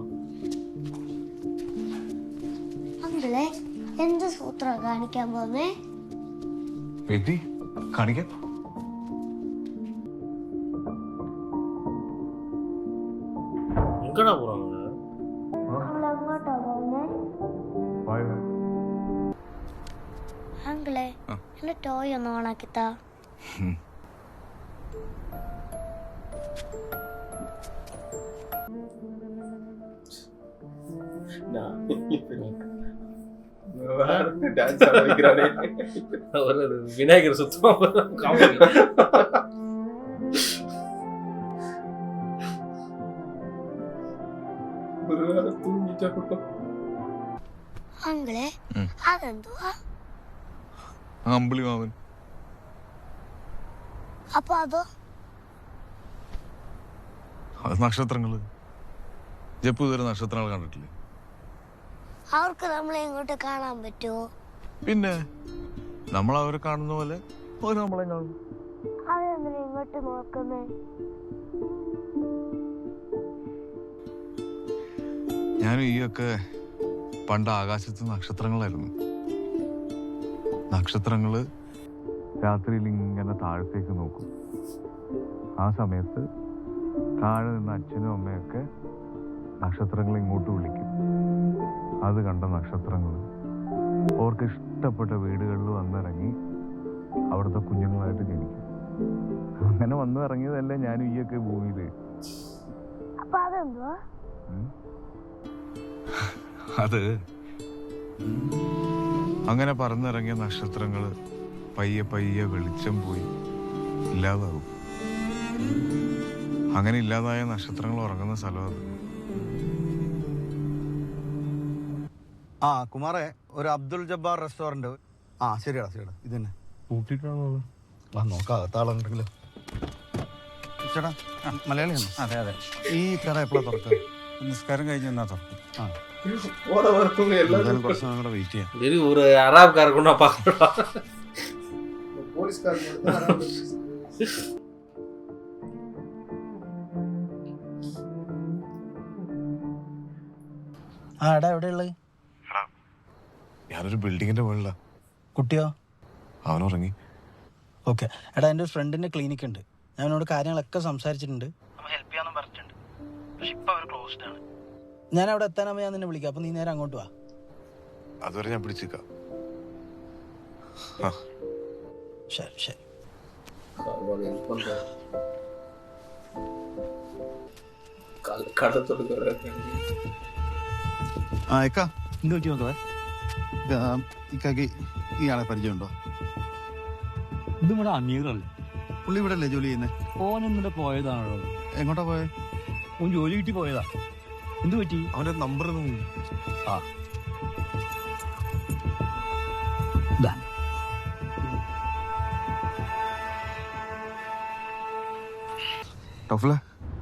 S10: അങ്കിളെ എന്ത് സൂത്രം കാണിക്കാൻ പോന്നേ?
S4: കാണിക്കാം.
S10: ഓണാക്കിത്താ.
S17: டான்ஸ் ஆட வைக்கிறானே.
S2: ஒரு விநாயகர் சுத்தமா காமெடி.
S17: ஒரு வேளை தூங்கிட்டா.
S10: അങ്ങളെ അതെന്തുവാ?
S6: അമ്പിളി മാമൻ.
S10: അപ്പൊ അതോ?
S6: അത് നക്ഷത്രങ്ങള്. ജപ്പു ഇതുവരെ നക്ഷത്രങ്ങൾ കണ്ടിട്ടില്ലേ?
S10: അവർക്ക് നമ്മളെ ഇങ്ങോട്ട് കാണാൻ പറ്റുമോ?
S6: പിന്നെ നമ്മൾ അവരെ കാണുന്ന പോലെ അവർ നമ്മളെ കാണും.
S10: അവരെന്തിനാ ഇങ്ങോട്ട് നോക്കുന്നേ?
S6: ഞാനും ഈ ഒക്കെ പണ്ട് ആകാശത്ത് നക്ഷത്രങ്ങളായിരുന്നു. നക്ഷത്രങ്ങള് രാത്രിയിൽ ഇങ്ങനെ താഴത്തേക്ക് നോക്കും. ആ സമയത്ത് താഴെ നിന്ന് അച്ഛനും അമ്മയൊക്കെ നക്ഷത്രങ്ങളെ ഇങ്ങോട്ട് വിളിക്കും. അത് കണ്ട നക്ഷത്രങ്ങൾ അവർക്ക് ഇഷ്ടപ്പെട്ട വീടുകളിൽ വന്നിറങ്ങി അവിടുത്തെ കുഞ്ഞുങ്ങളായിട്ട് ജനിക്കും. അങ്ങനെ വന്നു ഇറങ്ങിയതല്ലേ ഞാനും ഈ ഒക്കെ ഭൂമിയില്.
S10: അപ്പൊ അതെന്തുവാ?
S6: അത് അങ്ങനെ പറന്നിറങ്ങിയ നക്ഷത്രങ്ങൾ പയ്യെ പയ്യെ വെളിച്ചം പോയി ഇല്ലാതാവും. അങ്ങനെ ഇല്ലാതായ നക്ഷത്രങ്ങൾ ഉറങ്ങുന്ന സ്ഥലം അത്.
S8: ആ കുമാറെ, ഒരു അബ്ദുൽ ജബ്ബാർ റെസ്റ്റോറന്റ്. ആ ശരിയാ ശരിയാ, ഇത് തന്നെ
S6: കൂട്ടിട്ടാണോ?
S8: നോക്കാം അകത്താളുണ്ടെങ്കിലോ. ചേട്ടാ മലയാളിയാണോ?
S18: അതെ അതെ.
S8: ഈ കട എപ്പോഴാണ് തുറക്കുക?
S18: നിസ്കാരം കഴിഞ്ഞ് എന്നാ തുറക്കും.
S8: ആ
S17: போற வரவங்க எல்லாரும்
S8: കുറച്ച് നാളെ വെയിറ്റ് ചെയ്യാം.
S2: சரி ஒரு அராப்காரருக்கு நான் பார்க்கலாம்.
S17: போலீஸ்காரங்க வந்து அராபி.
S13: ആ എടാ എവിടെയുള്ളത്?
S6: ഞാനൊരു ബിൽഡിങ്ങിന്റെ മുകളിലാ.
S13: കുട്ടിയോ?
S6: അവനുറങ്ങി.
S13: ഓക്കെ എടാ, എൻ്റെ ഒരു ഫ്രണ്ടിൻ്റെ ക്ലിനിക്ക് ഉണ്ട്. ഞാൻ അവനോട് കാര്യങ്ങളൊക്കെ സംസാരിച്ചിട്ടുണ്ട്. ഹെൽപ്പ് ചെയ്യാന്നും പറഞ്ഞിട്ടുണ്ട്. പക്ഷെ ഇപ്പം അവർ ക്ലോസ്ഡ് ആണ്. ഞാൻ അവിടെ എത്താനാകുമ്പോൾ ഞാൻ നിന്നെ വിളിക്കാം. അപ്പം നീ നേരെ അങ്ങോട്ട് വാ.
S6: അതുവരെ ഞാൻ പിടിച്ചേക്കാം.
S13: ശരി ശരി.
S17: കടത്തോട്
S8: ആ എക്കാ ഇങ്ങ് നോക്കി നോക്കവേ. ഇക്കാക്ക് ഇയാളെ പരിചയമുണ്ടോ?
S18: ഇത് ഇവിടെ അമീറല്ലേ?
S8: പുള്ളി ഇവിടെ അല്ലേ ജോലി ചെയ്യുന്നത്?
S18: ഓൻ ഇന്നലെ പോയതാണല്ലോ.
S8: എങ്ങോട്ടാ പോയെ?
S18: ഓൻ ജോലി കിട്ടി പോയതാ. എന്ത് പറ്റി?
S6: അവന്റെ നമ്പർ
S18: ആ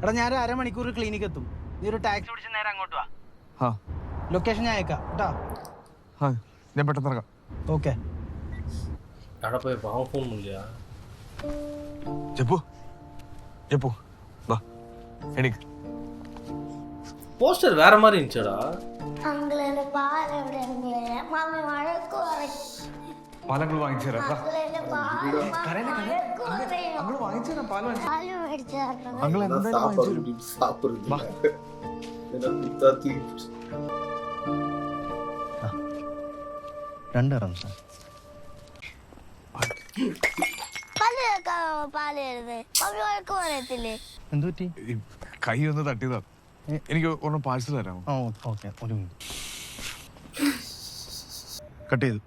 S13: എടാ ഞാൻ അരമണിക്കൂർ ക്ലിനിക്ക് എത്തും. നീ ഒരു ടാക്സി പിടിച്ച് നേരെ അങ്ങോട്ട് വാ. ലൊക്കേഷൻ ഞാൻ അയക്കാം കേട്ടോ.
S6: ഞാൻ പെട്ടെന്ന് ഇറങ്ങാം.
S13: ഓക്കെ.
S2: അവിടെ പോയി പാവം ഫോൺ ഇല്ല.
S6: ജപ്പു ജപ്പു വാ എനിക്ക്.
S2: போஸ்டர் வேற மாதிரி இருந்துச்சடா.
S10: അങ്കിളെ പാൽ എവിടെ? മമ്മി വഴക്ക് പറയും.
S6: പാലങ്ങൾ വാങ്ങിച്ചു തരാം.
S10: പാല് മേടിച്ചു തരണം.
S6: അങ്ങൾ എന്തായാലും വാങ്ങിച്ചു തരും.
S13: രണ്ട് റംസാൻ.
S10: പല്ല് കേൾക്കാമോ? പാല് തരുന്നേ. മമ്മി വഴക്ക് പറയത്തില്ലേ?
S13: എന്ത് പറ്റി?
S6: കൈ ഒന്ന് തട്ടിയതാ. എനിക്ക് ഒരെണ്ണം പാഴ്സൽ തരാമോ?
S13: ഓക്കെ ഒരു മിനിറ്റ്.
S8: കട്ട് ചെയ്തു.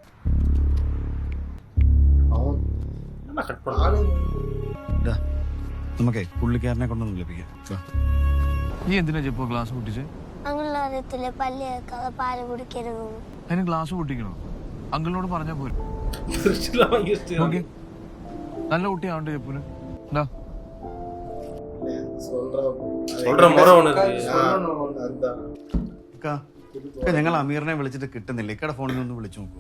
S8: നമുക്കേ പുള്ളിക്കാരനെ കൊണ്ടൊന്നും ലഭിക്കാം.
S6: നീ എന്തിനാ ജപ്പു ഗ്ലാസ് പൊട്ടിച്ചേ?
S10: അങ്ങനെ അറിയത്തില്ലേ പല്ല് കേൾക്കാതെ പാല് കുടിക്കരുത്.
S6: അതിന് ഗ്ലാസ് പൊട്ടിക്കണോ? അങ്കിളിനോട് പറഞ്ഞാ പോരും. നല്ല കുട്ടിയാവണ്ടേ ജപ്പുന്? എന്താ
S8: ഞങ്ങൾ അമീറിനെ വിളിച്ചിട്ട് കിട്ടുന്നില്ല. ഇക്കടെ ഫോണിൽ ഒന്ന് വിളിച്ചു നോക്കൂ.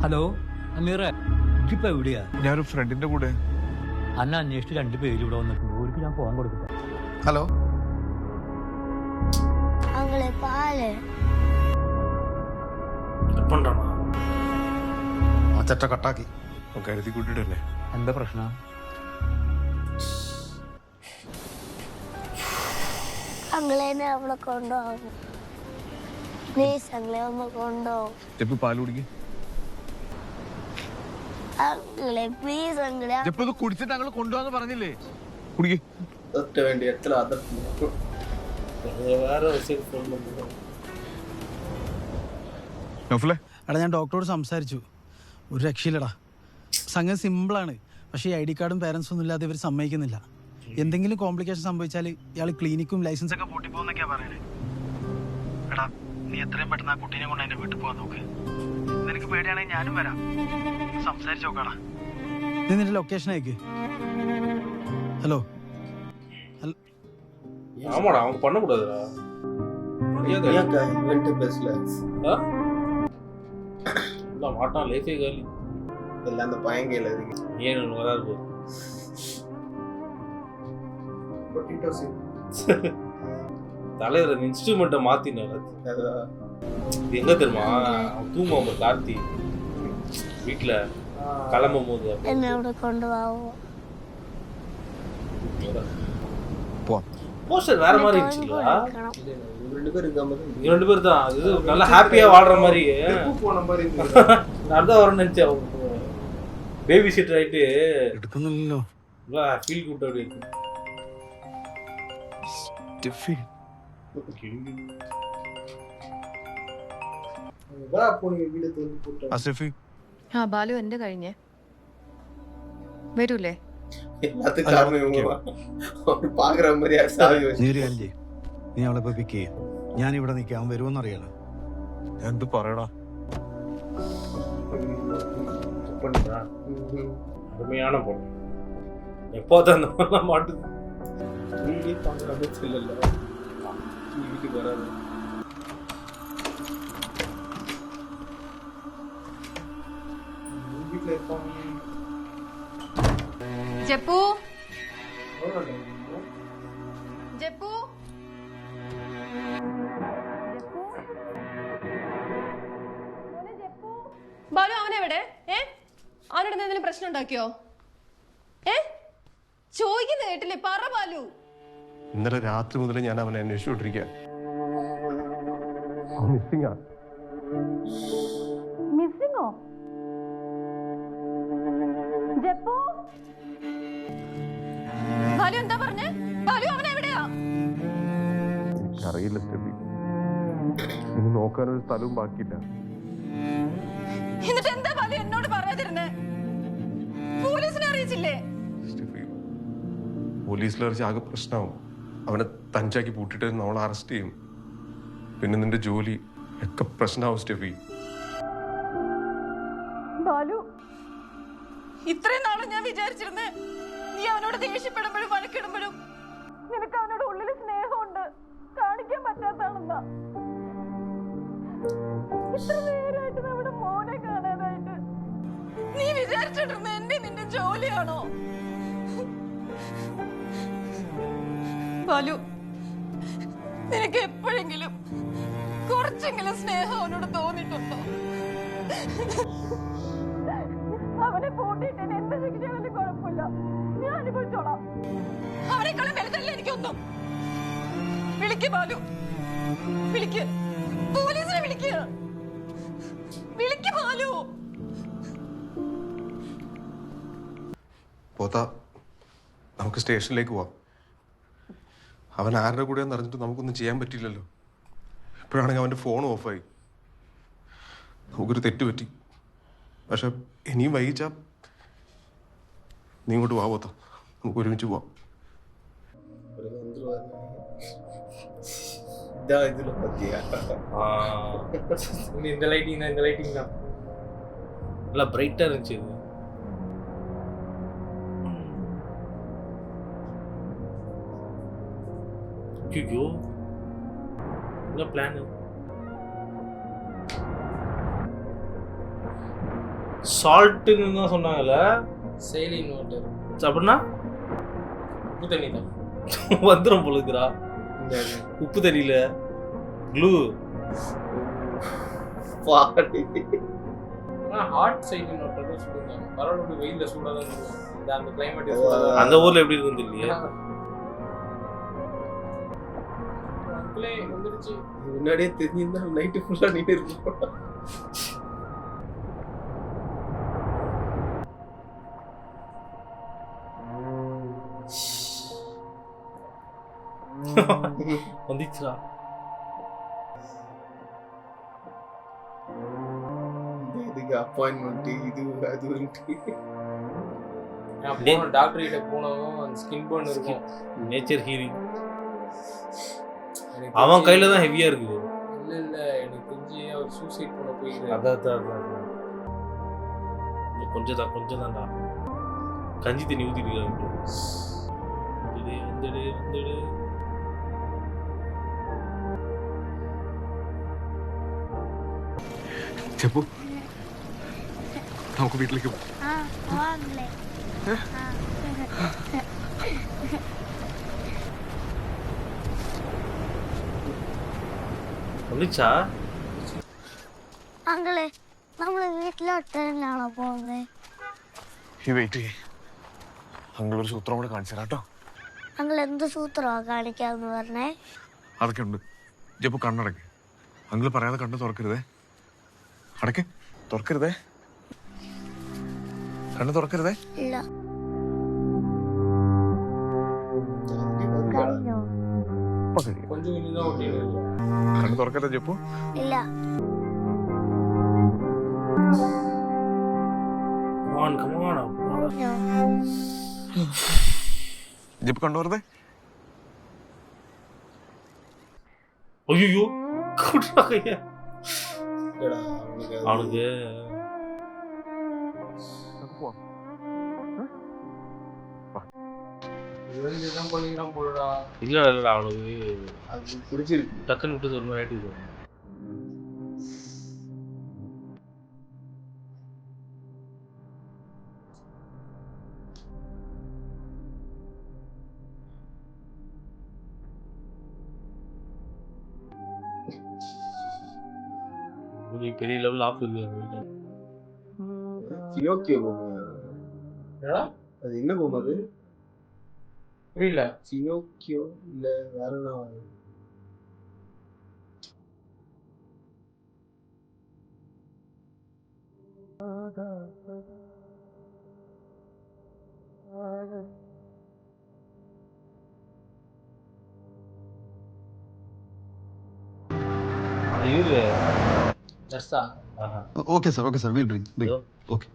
S18: ഹലോ അമീറ, ഇപ്പൊ എവിടെയാ?
S6: ഞാനൊരു ഫ്രണ്ടിന്റെ കൂടെ.
S18: അന്ന അന്വേഷിച്ച് 2 പേര് ഇവിടെ വന്നിട്ടുണ്ട്. അവർക്ക് ഞാൻ ഫോൺ കൊടുക്കട്ടെ.
S8: ഹലോ
S10: അങ്ങളെ പാല്
S8: ആ ചട്ട കട്ടാക്കി
S6: കരുതി കൂട്ടിട്ടല്ലേ.
S18: എന്താ പ്രശ്നം?
S10: അങ്ങളെന്നെ അവിടെ കൊണ്ടുപോകും. പ്ലീസ് അങ്കിളെ ഒന്ന് കൊണ്ടുപോകും.
S4: ജപ്പ് പാല് കുടിക്ക്.
S10: അങ്കിളെ പ്ലീസ് അങ്കിളെ.
S4: ജപ്പ് ഇത് കുടിച്ചിട്ട് ഞങ്ങൾ കൊണ്ടുപോകാന്ന് പറഞ്ഞില്ലേ? കുടിക്ക്.
S17: ഒറ്റ വേണ്ടി എത്ര അതിർത്തി വേറെ ഫോൺ നമ്പർ.
S13: എടാ ഞാൻ ഡോക്ടറോട് സംസാരിച്ചു, ഒരു രക്ഷയില്ലടാ. സംഗതി സിമ്പിളാണ്, പക്ഷേ ഈ ID കാർഡും പേരൻസും ഒന്നും ഇല്ലാതെ ഇവർ സമ്മതിക്കുന്നില്ല. എന്തെങ്കിലും കോംപ്ലിക്കേഷൻ സംഭവിച്ചാൽ ഇയാൾ ക്ലിനിക്കും ലൈസൻസ് ഒക്കെ പൂട്ടിപ്പോന്നൊക്കെയാ പറയണേ. എടാ നീ എത്രയും പെട്ടെന്ന് ആ കുട്ടീനെ കൊണ്ട് എന്റെ വീട്ടിൽ പോകാൻ നോക്ക്. നിനക്ക് പേടിയാണെങ്കിൽ ഞാനും വരാം, സംസാരിച്ചു നോക്കാടാ. നീ നിന്റെ ലൊക്കേഷൻ അയക്ക്. ഹലോ
S2: ஆமாடா அவங்க பண்ணக்கூடாதுடா.
S17: இவன்ட்டு பேசல
S2: எல்லாம் மாட்டான் லைஃபே காலி.
S17: எல்லாம் அந்த பயங்கையில் இருக்கு.
S2: ஏன் ஒன்று வராது போது தலைவர் இன்ஸ்ட்ருமெண்ட்டை மாத்தினார். இது எங்க தெரியுமா, அவன் தூங்குவான் கார்த்தி வீட்டுல கிளம்பும் போது
S10: என்னோட கொண்டு வாவோ.
S2: போஸ்டர் வேற மாதிரி இருந்துச்சுல.
S17: ரெண்டு பேர் இருக்க மாதிரி,
S2: இவங்க ரெண்டு பேர் தான். இது நல்லா ஹாப்பியா வாழ்ற மாதிரி
S17: போன மாதிரி
S2: நான் தான் வரணும்னு நினைச்சேன். பேபி சீட்டர் ஆயிட்டு
S8: എടുക്കുന്നില്ലല്ലോ.
S2: ஃபீல் குட் அப்படி இருக்கு.
S8: സ്റ്റെഫി
S17: വാ പോണി വീട് തോന്നി പോട്ടെ.
S8: സ്റ്റെഫി
S1: ആ ബാലു എന്റെ കഴിഞ്ഞേ വരൂലേ?
S17: எல்லாத்துக்கும் காரணம் இவங்க தான். அவர் பாக்குற மாதிரி சாவி
S13: നീ ഒരു കാര്യം ചെയ്യ്, നീ അവളെ പോയി പിക്ക് ചെയ്യും. ഞാൻ ഇവിടെ നിൽക്കാം, അവൻ വരുമെന്ന് അറിയാലോ.
S4: ഞാൻ എന്ത് പറയടാ?
S2: பண்ணுறா அருமையான பொண்ணு. எப்போ தான் மாட்டுது
S17: வீடு பாக்குறாங்க சொல்லல. வீட்டுக்கு வராது. வீட்டுல இருப்பாங்க.
S1: ജപ്പു ജപ്പു ബാലു അവനെവിടെ? അവനോട് എന്തെങ്കിലും പ്രശ്നം ഉണ്ടാക്കിയോ? ചോദിക്കുന്ന കേട്ടില്ലേ? പറ ബാലു.
S4: ഇന്നലെ രാത്രി മുതൽ ഞാൻ അവനെ അന്വേഷിച്ചുകൊണ്ടിരിക്കുക. മിസ്സിംഗാ.
S1: മിസ്സിങ്ങോ? ജപ്പു ബാലു എന്താ പറഞ്ഞേ? ബാലു അവനെവിടെയാ?
S4: എനിക്കറിയില്ല സ്റ്റെഫി, ഇനി നോക്കാനൊരു സ്ഥലവും ബാക്കിയില്ല.
S1: എന്നിട്ട് എന്താ ബാലു എന്നോട് പറയാതിരുന്നേ? പോലീസിനെ അറിയിച്ചില്ലേ?
S4: സ്റ്റെഫി, പോലീസിൽ അറിയിച്ച ആകെ പ്രശ്നമാവും. അവനെ തഞ്ചാക്കി പൂട്ടിട്ട് നമ്മൾ അറസ്റ്റ് ചെയ്യും. പിന്നെ നിന്റെ ജോലി ഒക്കെ പ്രശ്നമാവും സ്റ്റെഫി.
S1: ബാലു, ഇത്രയും നാളും ഞാൻ വിചാരിച്ചിരുന്നേ നീ അവനോട് ദേഷ്യപ്പെടുമ്പോഴും വഴക്കിടുമ്പോഴും നിനക്ക് അവനോട് ഉള്ളിൽ സ്നേഹമുണ്ട്, കാണിക്കാൻ പറ്റാത്താണെന്നാ. ഇത്ര നേരമായിട്ട് നമ്മുടെ മോനെ കാണാനായിട്ട് നീ വിചാരിച്ചിട്ടിരുന്ന എന്റെ നിന്റെ ജോലിയാണോ? ബാലു, നിനക്ക് എപ്പോഴെങ്കിലും കുറച്ചെങ്കിലും സ്നേഹം അവനോട് തോന്നിയിട്ടുണ്ടോ? അവനെ പൂട്ടിയിട്ട് എന്ത് ശിക്ഷ വലിയ കുഴപ്പമില്ല, ഞാൻ അനുഭവിച്ചോളാം. അവനേക്കാളും വലുതല്ല എനിക്കൊന്നും. വിളിക്ക് ബാലു, വിളിക്ക്, പോലീസിനെ വിളിക്ക്, വിളിക്ക് ബാലു.
S4: പോത്താ, നമുക്ക് സ്റ്റേഷനിലേക്ക് പോവാം. അവൻ ആരുടെ കൂടെയാന്ന് അറിഞ്ഞിട്ട് നമുക്കൊന്നും ചെയ്യാൻ പറ്റില്ലല്ലോ. ഇപ്പോഴാണെങ്കിൽ അവൻ്റെ ഫോൺ ഓഫായി. നമുക്കൊരു തെറ്റ് പറ്റി. പക്ഷെ ഇനിയും വൈകിച്ചാ നീ ഇങ്ങോട്ട് പോവാ. നമുക്ക് ഒരുമിച്ച് പോവാം.
S17: இதுல பத்தியா
S2: இந்த லைட்டிங் தான் நல்லா பிரைட்டா இருந்துச்சு. இது ஐயோ, என்ன பிளான்? சால்ட்டுன்னு தான் சொன்னாங்கல்ல.
S17: செயலின் வாட்டர்
S2: அப்படின்னா
S17: உப்பு தண்ணி தான்
S2: வந்துடும் பொழுதுரா. உப்பு தண்ணியில க்ளூ
S17: ஹாட் சைடின் வாட்டர் சொல்லுவாங்க. பரவாயில்ல, வெயில்ல சூடாக தான் இருக்கும். அந்த கிளைமேட்
S2: அந்த ஊர்ல எப்படி இருக்குன்னு தெரியல.
S17: வந்துருச்சு. முன்னாடியே தெரிஞ்சிருந்தா நைட்டு ஃபுல்லா நீட்டு இருப்போம்.
S2: வந்துச்சுடா.
S17: இதுக்கு அப்பாயின்மெண்ட் இது அதுன்ட்டு
S19: டாக்டர் கிட்ட போனதும் அந்த ஸ்கின் பர்ன் இருக்கும்.
S2: நேச்சர் ஹீலிங் அவன் கையில தான் ஹெவியா இருக்குது.
S19: இல்ல எனக்கு தெரிஞ்சு அவர் சூசைட் பண்ண போயிருக்காரு.
S2: அதான் கொஞ்சம் தான்டா கஞ்சி தண்ணி ஊத்திட்டு இருக்காங்க. வந்துடு
S4: ചെപ്പു നമുക്ക് വീട്ടിലേക്ക് പോകാം.
S2: வந்துச்சா
S10: അങ്കിളെ നമ്മള് വീട്ടിലോട്ട് തന്നെയാണോ പോകുന്നത്?
S4: ഈ വെയിറ്റ് ചെയ്യേ, അങ്കിൾ ഒരു സൂത്രം കൂടെ കാണിച്ചു തരാം കേട്ടോ.
S10: അങ്കിൾ എന്ത് സൂത്രമാണ് കാണിക്കാന്ന് പറഞ്ഞേ?
S4: അതൊക്കെ ഉണ്ട്. ജപ്പു കണ്ണടക്ക്. അങ്കിൾ പറയാതെ കണ്ണ് തുറക്കരുതേ. അടക്ക്, തുറക്കരുതേ, കണ്ണ് തുറക്കരുതേ.
S10: ഇല്ല.
S4: കണ്ണ് തുറക്കരുതേ ജപ്പു.
S10: ഇല്ല.
S4: ജപ്പു കണ്ണു തുറന്നേ.
S2: ஐயோ அவனுக்கு இல்லடா அவனுக்கு பிடிச்சிருக்கு. டக்குன்னு விட்டு ஒரு மாதிரி ஆயிட்டு. பெரிய லெவல் ஆஃப் இருக்கு.
S17: சினோக்கியோ பொம்மை. அது என்ன பொம்மை அது?
S19: புரியல.
S17: சினோக்கியோ இல்ல வேற என்ன?
S8: Okay sir will bring. Okay.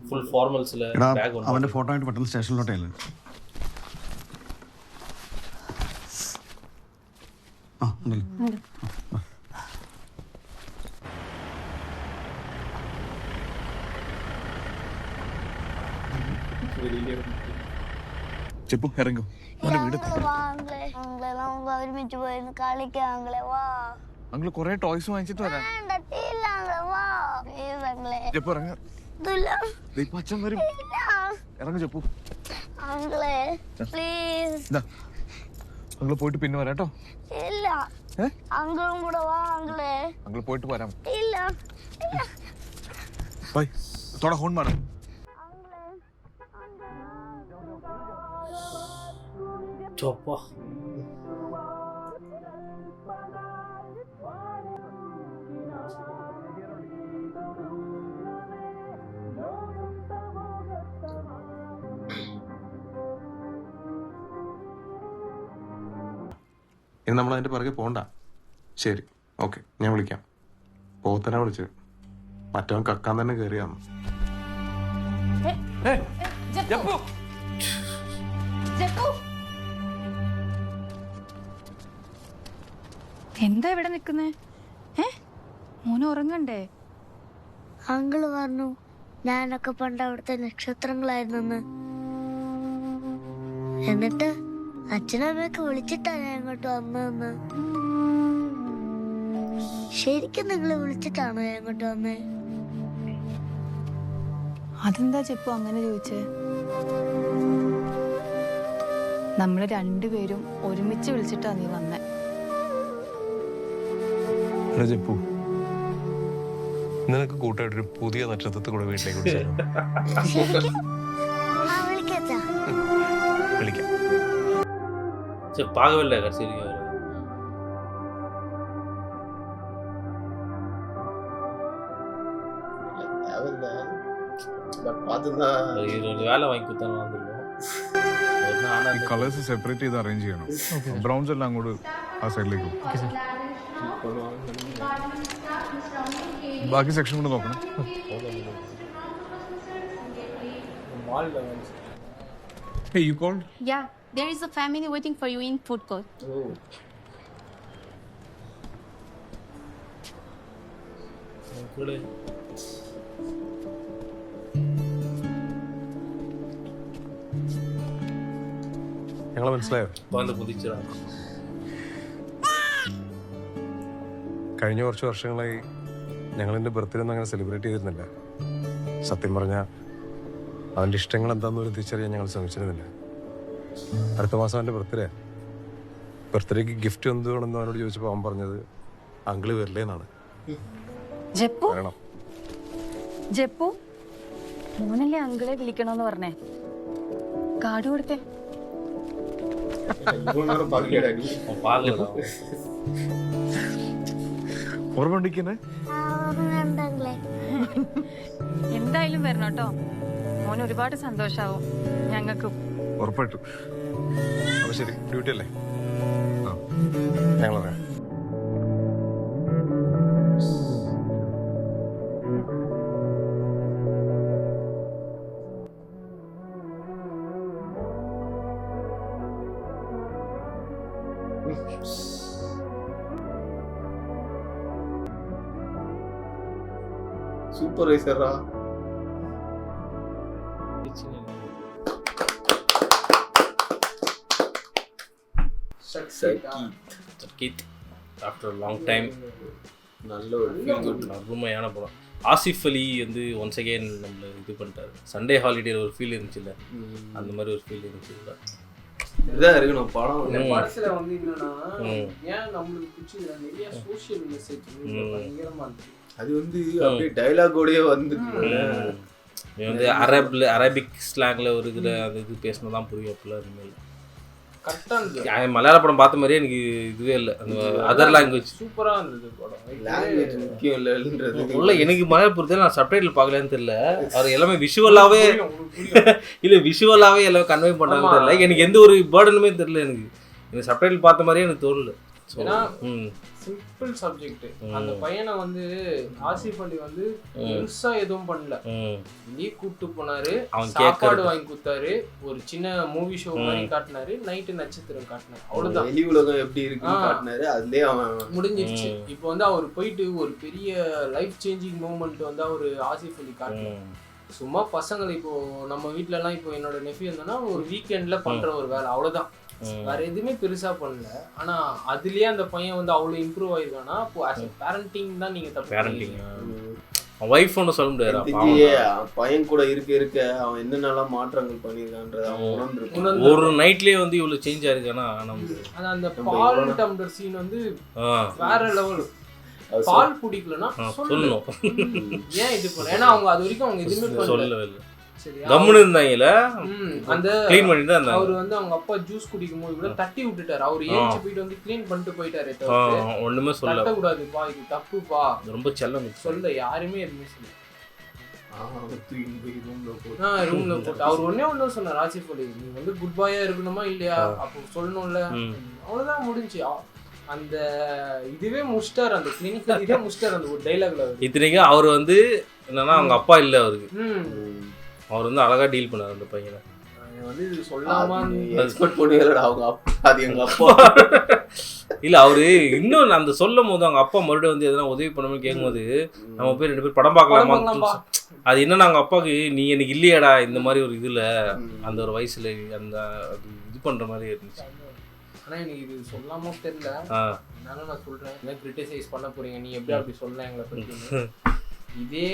S2: Full ഫോർമൽസിൽ ബാഗ് ഉണ്ട്.
S8: അവന്റെ ഫോട്ടോ ആയിട്ട് പെട്ടെന്ന് സ്റ്റേഷനിലോട്ടേ അല്ലേ? ആ ഉണ്ടല്ലോ.
S4: ചെപ്പു ഇറങ്ങോ.
S10: ഒരുമിച്ച് പോയിരുന്നു കളിക്കാങ്ങളെ. വാ
S4: അങ്കിൾ കുറെ ടോയ്സ് വാങ്ങിച്ചിട്ട് വരാം. ചെപ്പു ഇറങ്ങ. അച്ഛൻ വരും. ഇറങ്ങ ചെപ്പു. അങ്കിൾ പോയിട്ട് പിന്നെ വരാം കേട്ടോ.
S10: ഇല്ല. അങ്കിളും കൂടെ വാ അങ്കിളെ.
S4: അങ്കിൾ പോയിട്ട് വരാം.
S10: ഇല്ല.
S4: ബൈ. തോടാ ഹോൺ മാറ.
S2: ചോപ്പാ
S4: ഇനി നമ്മൾ അതിന്റെ പിറകെ പോണ്ട. ശരി, ഓക്കെ, ഞാൻ വിളിക്കാം. പോത്തനെ വിളിച്ചത് മറ്റവൻ കക്കാൻ തന്നെ കയറിയാന്ന്.
S1: എന്താ ഇവിടെ നിക്കുന്നേ? മോന് ഉറങ്ങണ്ടേ?
S10: അങ്കിള് പറഞ്ഞു ഞാനൊക്കെ പണ്ട് അവിടുത്തെ നക്ഷത്രങ്ങളായിരുന്നെന്ന്. എന്നിട്ട് അച്ഛനമ്മയൊക്കെ വിളിച്ചിട്ടാ ഞാൻ ഇങ്ങോട്ട് വന്നതെന്ന്. ശരിക്കും നിങ്ങളെ വിളിച്ചിട്ടാണോ ഞാൻ ഇങ്ങോട്ട് വന്നേ?
S1: അതെന്താ ചെപ്പു അങ്ങനെ ചോദിച്ചേ? നമ്മള് രണ്ടുപേരും ഒരുമിച്ച് വിളിച്ചിട്ടാ നീ വന്നേ.
S4: ചെപ്പു, നിനക്ക് കൂട്ടായിട്ടൊരു പുതിയ നക്ഷത്രത്തെ കൂടെ വീട്ടിലേക്ക് വിളിക്കാം.
S2: பார்க்கவே இல்லை கடைசி
S17: தேவையில்லை பட் பார்த்துதான்
S2: ஒரு வேலை வாங்கி கொடுத்தாலும் வந்துருவோம்.
S16: ഈ കളേഴ്സ് സെപ്പറേറ്റ് ചെയ്ത് അറേഞ്ച് ചെയ്യണം. ബ്രൗൺസ് എല്ലാം അങ്ങോട്ട് ആ സൈഡിലേക്ക് പോകും. ബാക്കി സെക്ഷൻ കൂടെ നോക്കണം. Hey, you called?
S20: Yeah, there is a family waiting for you in food court.
S17: Oh.
S4: ഞങ്ങളെ മനസ്സിലായോ?
S2: വന്ന് കുതിച്ചതാണ്.
S4: കഴിഞ്ഞ കുറച്ച് വർഷങ്ങളായി ഞങ്ങൾ എൻ്റെ ബർത്ത്ഡേ ഒന്നും അങ്ങനെ സെലിബ്രേറ്റ് ചെയ്തിരുന്നില്ല. സത്യം പറഞ്ഞാൽ അവൻ്റെ ഇഷ്ടങ്ങൾ എന്താണെന്ന് തിരിച്ചറിയാൻ ഞങ്ങൾ ശ്രമിച്ചിരുന്നില്ല. അടുത്ത മാസം അവൻ്റെ ബർത്ത്ഡേക്ക് ഗിഫ്റ്റ് എന്ത് വേണമെന്ന് അവനോട് ചോദിച്ചപ്പോൾ അവൻ പറഞ്ഞത് അങ്കിള് വരില്ലേ എന്നാണ്. വരണം.
S1: ജപ്പു മോനല്ലേ അങ്കിളെ വിളിക്കണോന്ന് പറഞ്ഞേ? കാർഡ് കൊടുത്തേ. എന്തായാലും വരണം കേട്ടോ. മോന് ഒരുപാട് സന്തോഷാവും. ഞങ്ങൾക്കും
S4: ഉറപ്പായിട്ടും. അപ്പൊ ശരി, ഡ്യൂട്ടി അല്ലേ? ഞങ്ങൾ പറയാം.
S17: சூப்பர்வைசரா
S2: சக்கீத் ஆஃப்டர் லாங் டைம்
S17: நல்ல ஒரு ஃபீல் குட்
S2: அருமையான படம். ஆசிஃப் அலி வந்து ஒன்ஸ் அகெயின் நம்மளை இது பண்ணிட்டாரு. சண்டே ஹாலிடே ஒரு ஃபீல் இருந்துச்சுல்ல, அந்த மாதிரி ஒரு ஃபீல் இருந்துச்சு.
S17: இதான் இருக்கணும் படம்.
S19: இந்த படத்துல வந்து என்னன்னா ஏன் நம்மளுக்கு பிடிச்சது நிறைய சோஷியல் மெசேஜ் பயங்கரமா இருக்கு.
S17: அது வந்து அப்படியே டயலாகோடயே வந்துருக்கு.
S2: வந்து அரபிக் ஸ்லாங்ல ஒரு இதுல அது இது பேசினா தான் புரியும். அப்படிலாம் இனிமேல் கரெக்டாக மலையாள படம் பார்த்த மாதிரியே எனக்கு இதுவே இல்லை. அந்த அதர் லாங்குவேஜ்
S19: சூப்பரா இருந்தது படம்.
S17: லாங்குவேஜ் முக்கியம் இல்லைன்றது
S2: உள்ள எனக்கு மலையாள பொறுத்தவரை நான் சப்டைட்டில் பார்க்கலன்னு தெரியல. அவர் எல்லாமே விஷுவலாகவே இல்லை விஷுவலாகவே எல்லாம் கன்வே பண்ணாங்கன்னு தெரியல. எனக்கு எந்த ஒரு பேர்டனுமே தெரியல. எனக்கு சப்டைட்டில் பார்த்த மாதிரியே எனக்கு தோணல.
S19: Simple subject. அந்த பையனை வந்து ஆசிஃப் அலி வந்து பெருசா எதுவும் பண்ணல. நீ கூப்பிட்டு போனாரு, சாப்பாடு வாங்கி கொடுத்தாரு, ஒரு சின்ன மூவி ஷோ மாதிரி காட்டினாரு, நைட்டு நட்சத்திரம் காட்டினாரு, அவ்வளவுதான்.
S17: வெளி உலகம் எப்படி இருக்குன்னு காட்டினாரு, அதுலயே அவன்
S19: முடிஞ்சிருச்சு. இப்போ வந்து அவர் போயிட்டு ஒரு பெரிய லைஃப் சேஞ்சிங் மூமெண்ட் வந்து அவர் ஆசிஃப் அலி காட்டினாரு. சும்மா பசங்களை இப்போ நம்ம வீட்டுல எல்லாம் இப்போ என்னோட நெஃப்யூ இருந்தோம்னா ஒரு வீக்கெண்ட்ல பண்ற ஒரு வேலை, அவ்வளவுதான். வேற எதுவுமே பெருசா பண்ணல. ஆனா அதுலயே அந்த பையன் வந்து அவ்வளவு இம்ப்ரூவ் ஆயிருக்கானா, அப்போ as a parenting தான் நீங்க தப்பு.
S2: பேரண்டிங் வைஃப் ஒன்னு சொல்ல முடியாது.
S17: பையன் கூட இருக்க அவன் என்னென்னலாம் மாற்றங்கள் பண்ணிருக்கான்றது அவன் உணர்ந்திருக்கான்.
S2: ஒரு நைட்லயே வந்து இவ்வளவு சேஞ்ச் ஆயிருக்கானா நமக்கு.
S19: அந்த பால் டம்ளர் சீன் வந்து வேற லெவல். பால் குடிக்கலனா சொல்லணும். ஏன் இது பண்ண? ஏன்னா அவங்க அது வரைக்கும் அவங்க எதுவுமே
S2: சொல்லவே இல்லை. கம்முன்னு இருந்தாங்கல,
S19: அந்த
S2: க்ளீன் பண்ணிட்டு தான்
S19: அவர் வந்து அவங்க அப்பா ஜூஸ் குடிக்கும் போது கூட தட்டி விட்டுட்டாரு. அவர் ஏஞ்சி போயிட்டு வந்து க்ளீன் பண்ணிட்டு போயிட்டாரு.
S2: ஒண்ணுமே சொல்ல
S19: கூடாதுப்பா, இது தப்புப்பா,
S2: ரொம்ப செல்லம்
S19: சொல்ல யாருமே எதுவுமே சொல்ல. ரூம்ல போட்டு அவர் ஒண்ணே சொன்னார், ஆசிஃப் அலி நீ வந்து குட் பாயா இருக்கணுமா இல்லையா, அப்போ சொல்லணும்ல, அவ்வளவுதான் முடிஞ்சு. அந்த இதுவே முடிச்சிட்டாரு, அந்த கிளினிக்கல் இதே முடிச்சிட்டாரு அந்த ஒரு டைலாக்ல.
S2: இத்தனைக்கு அவர் வந்து என்னன்னா அவங்க அப்பா இல்லை அவருக்கு. அவர் வந்து அழகா டீல் பண்ணாரு அந்த பையனை.
S19: வந்து இது சொல்லாம
S17: எக்ஸ்பெக்ட் பண்ணியலடா அவங்க அப்பா, அது எங்க அப்பா
S2: இல்ல. அவரு இன்னும் அந்த சொல்லும் போது அவங்க அப்பா மறுபடியும் வந்து எதனா உதவி பண்ணணும்னு கேட்கும்போது நம்ம போய் 2 பேர் படம் பார்க்கலாமா, அது என்னன்னா அவங்க அப்பாவுக்கு நீ எனக்கு இல்லையாடா இந்த மாதிரி ஒரு இதுல அந்த ஒரு வயசுல அந்த இது பண்ற மாதிரி இருந்துச்சு.
S19: ஆனா எனக்கு இது சொல்லாம தெரியல, அதனால நான் சொல்றேன். என்ன கிரிட்டிசைஸ் பண்ண போறீங்க, நீ எப்படி அப்படி சொல்லலாம் எங்களை பத்தி. இதே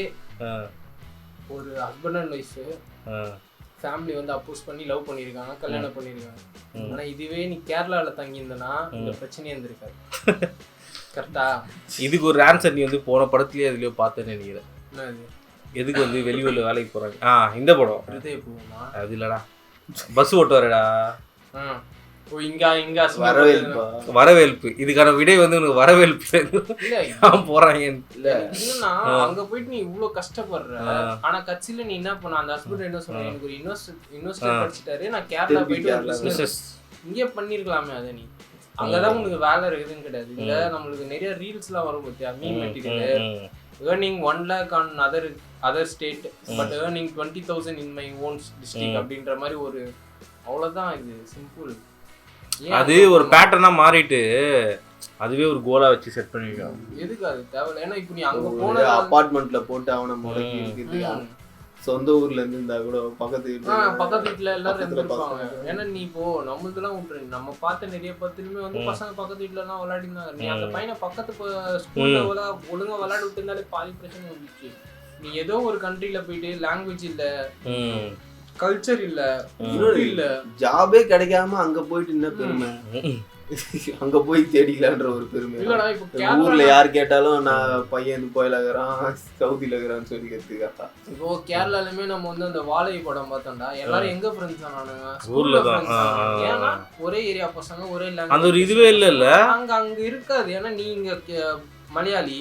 S19: ஒரு ஹஸ்பண்ட் அண்ட் ஒய்ஃப் ஃபேமிலி வந்து அப்போஸ் பண்ணி லவ் பண்ணியிருக்காங்க, கல்யாணம் பண்ணியிருக்காங்க. ஆனா இதுவே நீ கேரளால தங்கியிருந்தனா இந்த பிரச்சனையே இருந்திருக்காது. கரெக்டா?
S2: இதுக்கு ஒரு ஆன்சர் நீ வந்து போன படத்துலயே அதுலயோ பார்த்தேன்னு நினைக்கிறேன். எதுக்கு வந்து வெளியூர்ல வேலைக்கு போறாங்க. இந்த படம் அது இல்லடா, பஸ் ஓட்டுவாரடா, வரவேற்பு. இதுக்கான விடை வந்து உனக்கு வரவேற்பு போறாங்க.
S19: அங்க போயிட்டு நீ இவ்வளவு கஷ்டப்படுற, ஆனா கட்சியில நீ என்ன பண்ண, அந்த ஹஸ்பண்ட் என்ன சொன்ன, எனக்கு ஒரு இன்வெஸ்டர் படிச்சுட்டாரு, நான் கேரளா போயிட்டு ஒரு பிசினஸ் இங்கே பண்ணிருக்கலாமே. அதை நீ அங்கதான் உனக்கு வேலை இருக்குதுன்னு கிடையாது. இங்க நம்மளுக்கு நிறைய ரீல்ஸ் எல்லாம் வரும் பத்தியா, மீன் material earning 1 lakh on other state but earning 20,000 in my own district அப்படின்ற மாதிரி ஒரு அவ்வளவுதான். இது சிம்பிள்.
S2: அது ஒரு பேட்டர்னா மாறிட்டு அதுவே ஒரு கோலா வச்சு செட் பண்ணிருக்காங்க.
S19: எதுக்கு அது தேவையில்லை. ஏன்னா இப்போ நீ அங்க போன
S17: அபார்ட்மெண்ட்ல போட்டு அவனை முடக்கி இருக்குது. சொந்த ஊர்ல இருந்து இருந்தா கூட பக்கத்து
S19: வீட்டுல எல்லாரும் இருந்திருப்பாங்க. ஏன்னா நீ இப்போ நம்மளுக்கெல்லாம் விட்டுரு, நம்ம பார்த்த நிறைய பத்திலுமே வந்து பசங்க பக்கத்து வீட்டுல எல்லாம் விளையாடினாங்க. நீ அந்த பையனை பக்கத்து ஸ்கூல்ல ஒழுங்கா விளையாட விட்டு இருந்தாலே பாதி பிரச்சனை வந்துச்சு. நீ ஏதோ ஒரு கண்ட்ரில போயிட்டு லாங்குவேஜ் இல்ல, கல்ச்சர் இல்ல, இல்ல
S17: ஜாபே கிடைக்காம அங்க போயிட்டு என்ன பெருமை, அங்க போய் தேடிக்கலான்ற ஒரு பெருமை. ஊர்ல யார் கேட்டாலும் நான் பையன் கோயில இருக்கிறான், சவுதியில இருக்கிறான்னு சொல்லி கேட்டுக்கா.
S19: இப்போ கேரளாலுமே நம்ம வந்து அந்த வாழை படம் பார்த்தோம்டா, எல்லாரும் எங்க ஃப்ரெண்ட்ஸ் ஆனானுங்க, ஏன்னா ஒரே ஏரியா பசங்க, ஒரே
S2: அந்த ஒரு இதுவே இல்ல
S19: அங்க இருக்காது. ஏன்னா நீ இங்க மலையாளி,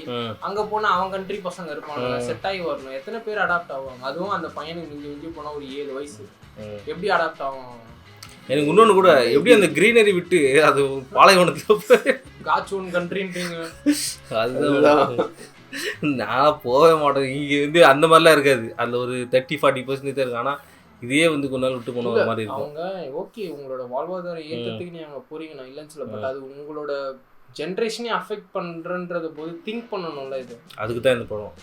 S19: அங்க போனா அவன் கண்ட்ரி பசங்க இருப்பாங்க, செட் ஆகி வரணும். எத்தனை பேர் அடாப்ட் ஆவாங்க? அதுவும் அந்த பையனுக்கு மிஞ்சி போனா ஒரு 7 வயசு, எப்படி அடாப்ட் ஆகும்?
S2: எனக்கு இன்னொன்று கூட எப்படி அந்த கிரீனரி விட்டு அது பாலைவனத்துல
S19: காச்சூன் கண்ட்ரின்றீங்க.
S2: அதுதான் நான் போகவே மாட்டேன். இங்கே வந்து அந்த மாதிரிலாம் இருக்காது. அதில் ஒரு 30-40% தான் இருக்கு. ஆனால் இதே வந்து கொஞ்ச நாள் விட்டு போன மாதிரி இருக்கும்.
S19: அவங்க ஓகே உங்களோட வாழ்வாதார ஏற்றத்துக்கு நீ அங்கே போறீங்க, நான் இல்லைன்னு சொல்ல, பட் அது உங்களோட ஜென்ரேஷனே அஃபெக்ட் பண்றன்ற போது திங்க் பண்ணணும்ல. இது அதுக்கு
S2: தான் இந்த படம்.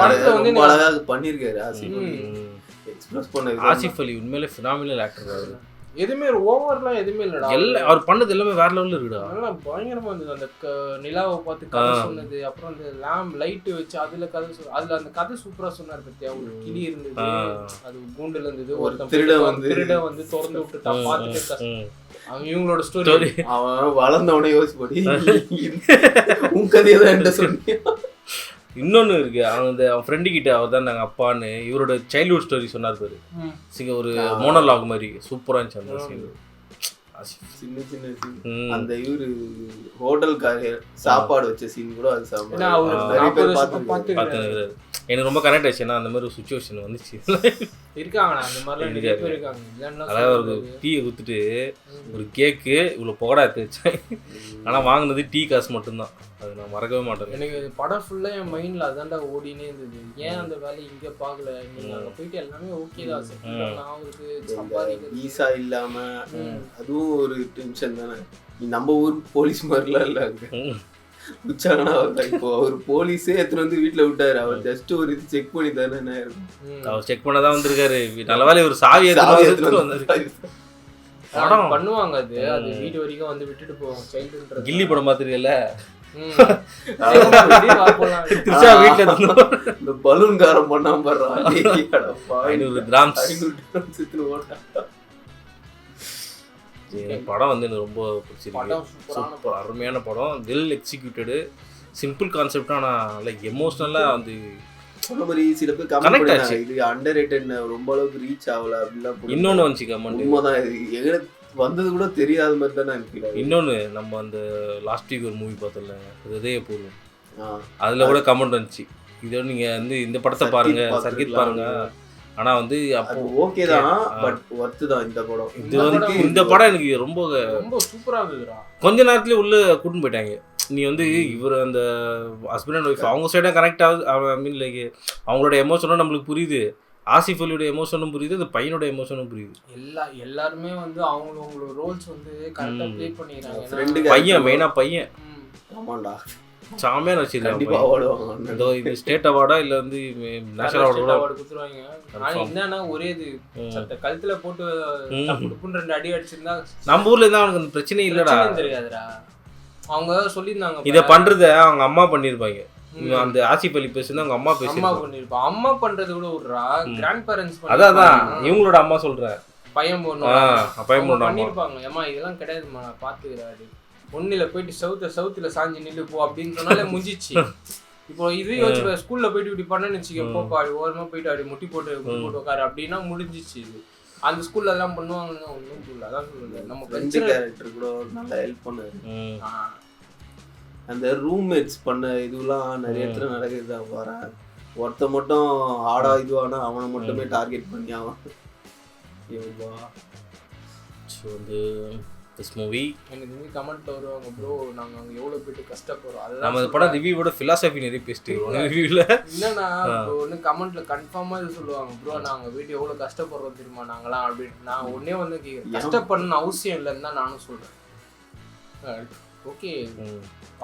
S17: படத்தை வந்து அழகாக பண்ணியிருக்காரு
S2: ஆசிஃப் அலி. உண்மையிலே ஃபினாமினல் ஆக்டர். அவர்
S19: எதுவுமே ஓவர்லாம் எதுவுமே இல்லடா.
S2: எல்லாம் அவர் பண்ணது எல்லாமே வேற லெவல்ல இருக்குடா.
S19: நல்லா பயங்கரமா இருந்தது. அந்த நிலாவை பார்த்து கதை சொன்னது, அப்புறம் அந்த லேம்ப் லைட் வச்சு அதுல கதை அதுல அந்த கதை சூப்பரா சொன்னார் பத்தியா. ஒரு கிளி இருந்தது, அது கூண்டுல இருந்தது, ஒரு திருட வந்து திறந்து விட்டுட்டா, பார்த்துட்டு அவங்க இவங்களோட ஸ்டோரி.
S17: அவன் வளர்ந்தவனே யோசிப்படி உன் கதையதான் என்ன சொன்னியா.
S2: இன்னொன்று இருக்கு, அவன் ஃப்ரெண்டு கிட்ட அவர் தான் நாங்கள் அப்பான்னு இவரோட சைல்ட்ஹுட் ஸ்டோரி சொன்னார் பாரு. ஒரு மோனோலாக் மாதிரி சூப்பராக இருந்துச்சு அந்த சீன்.
S17: சின்ன சின்ன சீன். அந்த இவரு ஹோட்டல்கார சாப்பாடு வச்ச சீன் கூட அது
S2: பார்த்துக்கிறாரு. எனக்கு ரொம்ப கனெக்ட் ஆச்சு. ஏன்னா அந்த மாதிரி ஒரு சுச்சுவேஷன் வந்துச்சு.
S19: இருக்காங்கண்ணா அந்த மாதிரிலாம் இருக்காங்க.
S2: அதாவது ஒரு டீயை கொடுத்துட்டு ஒரு கேக்கு இவ்வளோ புகடா எடுத்து வச்சேன். ஆனால் வாங்கினது டீ காசு மட்டும்தான். அது நான் மறக்கவே மாட்டேன்.
S19: எனக்கு படம் ஃபுல்லாக என் மைண்டில் அதான்டா ஓடினே இருந்தது. ஏன் அந்த வேலையை இங்கே பார்க்கல, நீங்கள் அங்கே போயிட்டு எல்லாமே ஓகே தான், நான் அவருக்கு சம்பாதிக்க
S17: ஈஸா இல்லாமல் அதுவும் ஒரு டென்ஷன் தானே. நீ நம்ம ஊர் போலீஸ் மாதிரிலாம் இல்லை அங்கே உச்சாங்கனா. இப்போ அவர் போலீஸே எடுத்துட்டு வந்து வீட்டில் விட்டாரு. அவர் ஜஸ்ட் ஒரு இது செக் பண்ணி தானே என்ன இருக்கும்.
S2: அவர் செக் பண்ண தான் வந்திருக்காரு. நல்ல வேலை ஒரு சாவி எடுத்துட்டு வந்தாரு.
S19: படம் பண்ணுவாங்க. அது வீட்டு வரைக்கும் வந்து விட்டுட்டு போவோம். சைல்டுன்ற
S2: கில்லி படம் பார்த்துருக்கல,
S17: இந்த பலூன் காரம் பண்ணாம பண்றான்.
S2: 500 கிராம்ஸ் படம் வந்து எனக்கு ரொம்ப பிடிச்சிருக்கு. சூப்பர் அருமையான படம். Well executed, simple concept. ஆனால் லைக் எமோஷனலாக வந்து
S17: சொன்ன மாதிரி சில பேர் கமெண்ட் ஆச்சு, இது அண்டர் ரேட்டட், ரொம்ப அளவுக்கு ரீச் ஆகல அப்படிலாம்.
S2: இன்னொன்று வந்துச்சு கமெண்ட்,
S17: உண்மைதான். எங்க வந்தது கூட தெரியாத மாதிரி தானே இருக்கு.
S2: இன்னொன்று நம்ம அந்த லாஸ்ட் வீக் ஒரு மூவி பார்த்தோம்ல, இதயபூர்வம், அதில் கூட கமெண்ட் வந்துச்சு, இதோட நீங்கள் வந்து இந்த படத்தை பாருங்க, சர்க்கிட் பாருங்க. ஆனால் வந்து அப்போ
S17: ஓகே தான், பட் ஒர்த்து தான் இந்த படம்.
S2: இது வந்து இந்த படம் எனக்கு ரொம்ப
S19: சூப்பராக இருந்துதுடா.
S2: கொஞ்ச நேரத்துலேயே உள்ளே கூட்டின்னு போயிட்டாங்க. நீ வந்து இவர் அந்த ஹஸ்பண்ட் அண்ட் ஒய்ஃப் அவங்க சைடாக கனெக்ட் ஆகுது. ஐ மீன் லைக் அவங்களோட எமோஷனும் நம்மளுக்கு புரியுது, ஆசிஃப் அலியோட எமோஷனும் புரியுது, அந்த பையனோட எமோஷனும் புரியுது.
S19: எல்லாருமே வந்து அவங்களோட ரோல்ஸ் வந்து கரெக்டாக ப்ளே பண்ணிடுறாங்க.
S2: பையன் மெயினாக பையன்
S17: ஆமாண்டா
S2: சாமியான வச்சிருக்காங்க. இதோ இது ஸ்டேட் அவார்டா இல்லை வந்து நேஷனல் அவார்டு
S19: கொடுத்துருவாங்க. ஆனால் என்னன்னா ஒரே இது கழுத்துல போட்டு 2 அடி அடிச்சிருந்தா
S2: நம்ம ஊர்ல இருந்தா அவனுக்கு அந்த பிரச்சனை இல்லடா,
S19: தெரியாதுடா. அவங்க சொல்லியிருந்தாங்க
S2: இதை பண்றத அவங்க அம்மா பண்ணிருப்பாங்க. அந்த ஆசிஃப் அலி பேசுனா அவங்க அம்மா
S19: பண்ணிருப்பாங்க. அம்மா பண்றது கூட விடுறா, கிராண்ட் பேரண்ட்ஸ்
S2: அதான் இவங்களோட அம்மா சொல்றேன்,
S19: பையன் பொண்ணு பண்ணிருப்பாங்க. ஏமா இதெல்லாம் கிடையாதுமா, நான் பாத்துக்கிறாரு, ஒன்னில போயிட்டு சவுத்துல சாஞ்சி நில்லு போ அப்படின்னு சொன்னாலே முடிஞ்சிச்சு. இப்போ இது யோசிச்சு ஸ்கூல்ல போயிட்டு இப்படி பண்ணன்னு வச்சுக்க, போப்பா ஓரமா போயிட்டு அப்படி முட்டி போட்டு உட்காரு அப்படின்னா முடிஞ்சிச்சு. இது அந்த ஸ்கூல்ல அதெல்லாம் பண்ணுவாங்கன்னா ஒன்றும் புரியல. அதான் சொல்லுங்க நம்ம
S17: ஃப்ரெண்ட்
S19: கல்ச்சர்
S17: கேரக்டர் கூட நல்லா ஹெல்ப் பண்ணாரு. அந்த ரூம்மேட்ஸ் பண்ண இதுலாம் நிறைய இடத்துல நடக்குது. வர ஒருத்த மட்டும் ஆடா இதுவானா அவனை மட்டுமே டார்கெட் பண்ணி அவன்.
S2: ஸோ வந்து திஸ் மூவி
S19: எனக்கு வந்து கமெண்ட்ல வருவாங்க ப்ரோ நாங்க அங்க எவ்வளவு போயிட்டு கஷ்டப்படுறோம். அதெல்லாம்
S2: நம்ம இந்த படம் ரிவ்யூவோட ஃபிலாசபி நிறைய பேசிட்டு ரிவ்யூவில்
S19: என்னன்னா இப்போ ஒன்று கமெண்ட்ல கன்ஃபார்மாக இது சொல்லுவாங்க ப்ரோ நாங்கள் வீட்டு எவ்வளோ கஷ்டப்படுறோம் தெரியுமா நாங்களாம் அப்படின்னு. நான் ஒன்னே வந்து கஷ்டப்படணும்னு அவசியம் இல்லைன்னு தான் நானும் சொல்கிறேன். ஓகே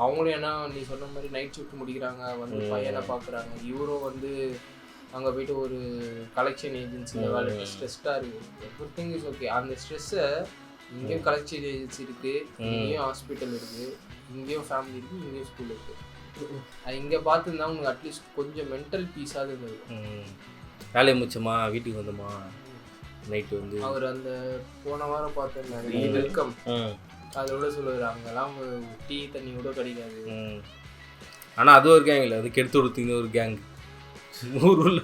S19: அவங்களும் ஏன்னா நீ சொன்ன மாதிரி நைட் ஷிஃப்ட் முடிக்கிறாங்க வந்து பையனை பார்க்குறாங்க. இவரும் வந்து அங்கே போயிட்டு ஒரு கலெக்ஷன் ஏஜென்சியில் வேலை ஸ்ட்ரெஸ்டாக இருக்குது. Every thing is okay. அந்த ஸ்ட்ரெஸ்ஸை இங்கேயும் கலெக்ஷன் ஏஜென்சி இருக்குது, இங்கேயும் ஹாஸ்பிட்டல் இருக்குது, இங்கேயும் ஃபேமிலி இருக்குது, இங்கேயும் ஸ்கூல் இருக்குது. அது இங்கே பார்த்துருந்தா உங்களுக்கு அட்லீஸ்ட் கொஞ்சம் மென்டல் பீஸாக இருந்தது.
S2: வேலையை முடிச்சோமா வீட்டுக்கு வந்தோமா நைட்டு வந்து
S19: அவர் அந்த போன வாரம் பார்த்தேன் வெல்கம் அதோட சொல்லுவார் அங்கெல்லாம் டீ தண்ணி கூட கிடைக்காது.
S2: ஆனால் அது ஒரு கேங் இல்லை, அது கெடுத்து கொடுத்தீங்க ஒரு கேங் ஊரில்.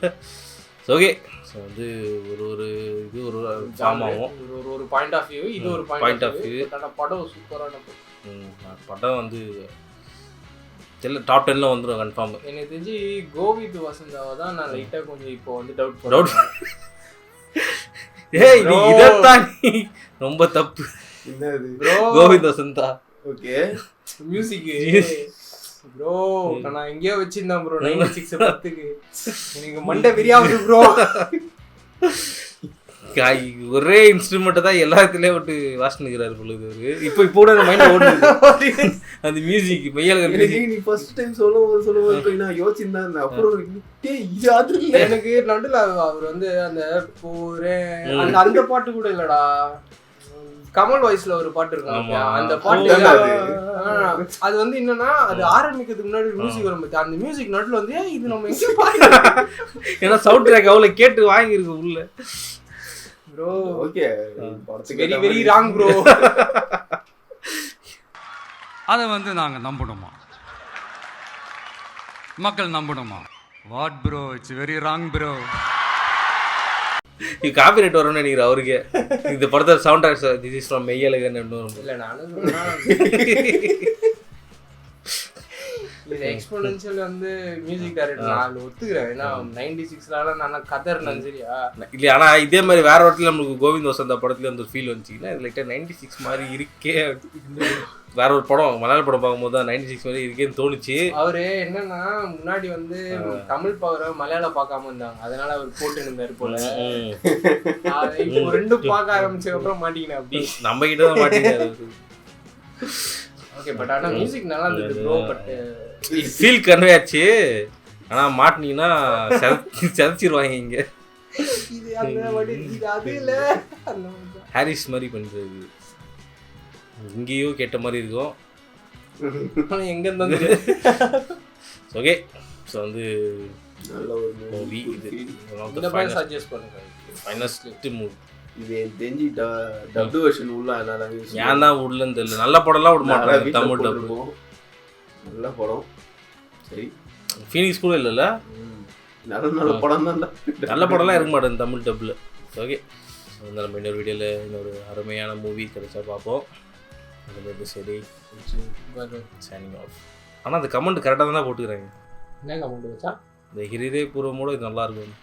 S2: ஓகே ஸோ வந்து ஒரு இது ஒரு ஃபார்ம் ஆகும்,
S19: ஒரு பாயிண்ட் ஆஃப் வியூ, இது ஒரு பாயிண்ட் ஆஃப் வியூ. ஆனால் படம் சூப்பரான
S2: படம் வந்து டாப் 10ல் வந்துடும் கன்ஃபார்ம்.
S19: எனக்கு தெரிஞ்சு கோவிந்த் வசந்தாவை தான் நான் லைட்டாக கொஞ்சம் இப்போ வந்து டவுட்
S2: ஏய் இதைத்தான் ரொம்ப தப்பு.
S17: என்னது
S2: Kovind Vasantha
S17: okay
S19: music bro நான் எங்கேயோ வச்சிருந்தேன் ப்ரோ 96 10க்கு எனக்கு மண்டை விரியாவது ப்ரோ.
S2: ஒரே இன்ஸ்ட்ருமெண்ட்டை தான் எல்லாத்துலேயும் விட்டு வாசினுக்கிறாரு பொழுது அவரு. இப்போ கூட அந்த மைண்ட் ஓடுது அந்த மியூசிக் மையால்.
S17: நீ ஃபர்ஸ்ட் டைம் சொல்லும்போது நான் யோசிச்சிருந்தேன். அப்புறம்
S19: எனக்கு நடுவில் அவர் வந்து அந்த அந்த பாட்டு கூட இல்லடா கமல் வாய்ஸ்ல ஒரு பாட்டு இருக்காங்க அந்த பாட்டு. அது வந்து என்னன்னா அது ஆரம்பிக்கிறதுக்கு முன்னாடி மியூசிக் வரும். அந்த மியூசிக் நடுவில் வந்து இது நம்ம எங்க பாருங்க
S2: ஏன்னா சவுண்ட் ட்ராக் அவ்வளோ கேட்டு வாங்கியிருக்கு உள்ள
S19: bro.
S17: Okay
S19: very very wrong bro.
S21: அதை வந்து நாங்கள் நம்பணுமா, மக்கள் நம்பணுமா? What bro, it's very wrong bro.
S2: இது காப்பி ரைட் வரும்னு நினைக்கிறேன் அவருக்கு. இந்த படத்தை sound tracks this is from Meiyazhagan வரும்.
S19: இல்லை நானும் இது எக்ஸ்போனன்ஷியல் வந்து மியூசிக் டைரக்டர் நான் ஒத்துக்கிறேன். ஏன்னா 96ல நான் கதர்னு சரியா
S2: இல்லை. ஆனால் இதே மாதிரி வேற இடத்துல நம்மளுக்கு கோவிந்த் வசந்தா படத்துல அந்த ஃபீல் வந்துச்சுன்னா இது லைட்டாக 96 மாதிரி இருக்கே. வேற ஒரு படம் மலையாள படம் பார்க்கும்போது தான் 96 மாதிரி இருக்கேன்னு தோணுச்சு.
S19: அவரு என்னன்னா முன்னாடி வந்து தமிழ் பவரை மலையாளம் பார்க்காம இருந்தாங்க, அதனால அவர் போட்டு இருந்தாரு போல. இப்போ ரெண்டும் பார்க்க ஆரம்பிச்சதுக்கு அப்புறம் மாட்டிக்கினேன். அப்படி
S2: நம்ம கிட்ட தான் மாட்டிக்கினாரு.
S19: ஓகே பட் ஆனால் மியூசிக் நல்லா இருந்தது ப்ரோ. பட்
S2: ஃபீல் கன்வே ஆச்சு. ஆனால் மாட்டினீங்கன்னா செதச்சிருவாங்க இங்கே.
S19: இது அந்த மாதிரி இது அது இல்லை
S2: ஹாரிஸ் மாதிரி பண்ணுறது இங்கேயோ கேட்ட மாதிரி இருக்கும்.
S19: எங்கே இருந்தாலும்
S2: ஓகே ஸோ வந்து
S17: நல்ல ஒரு
S2: மூவி இது
S19: சஜஸ்ட் பண்ணுங்க.
S2: ஃபைனஸ்ட் மூவி
S17: இது தெரிஞ்சு டப்டு வெர்ஷன் உள்ள
S2: ஏன் தான் உள்ளன்னு தெரியல. நல்ல படம்லாம் விட மாட்டாங்க தமிழ் டப்.
S17: நல்ல படம் சரி.
S2: ஃபீனிக்ஸ் கூட இல்லைல்ல,
S17: நல்ல படம் தான்.
S2: நல்ல படம்லாம் இருக்க மாட்டேன் தமிழ் டப்பில். ஓகே நம்ம இன்னொரு வீடியோவில் இன்னொரு அருமையான மூவி கிடைச்சா பார்ப்போம். அது சரி சைனிங் ஆஃப். ஆனால் அந்த கமெண்ட் கரெக்டாக தான் போட்டுக்கிறாங்க.
S19: என்ன கமெண்ட் வச்சா
S2: இந்த ஹிருதய பூர்வமோட இது நல்லா இருக்கும்.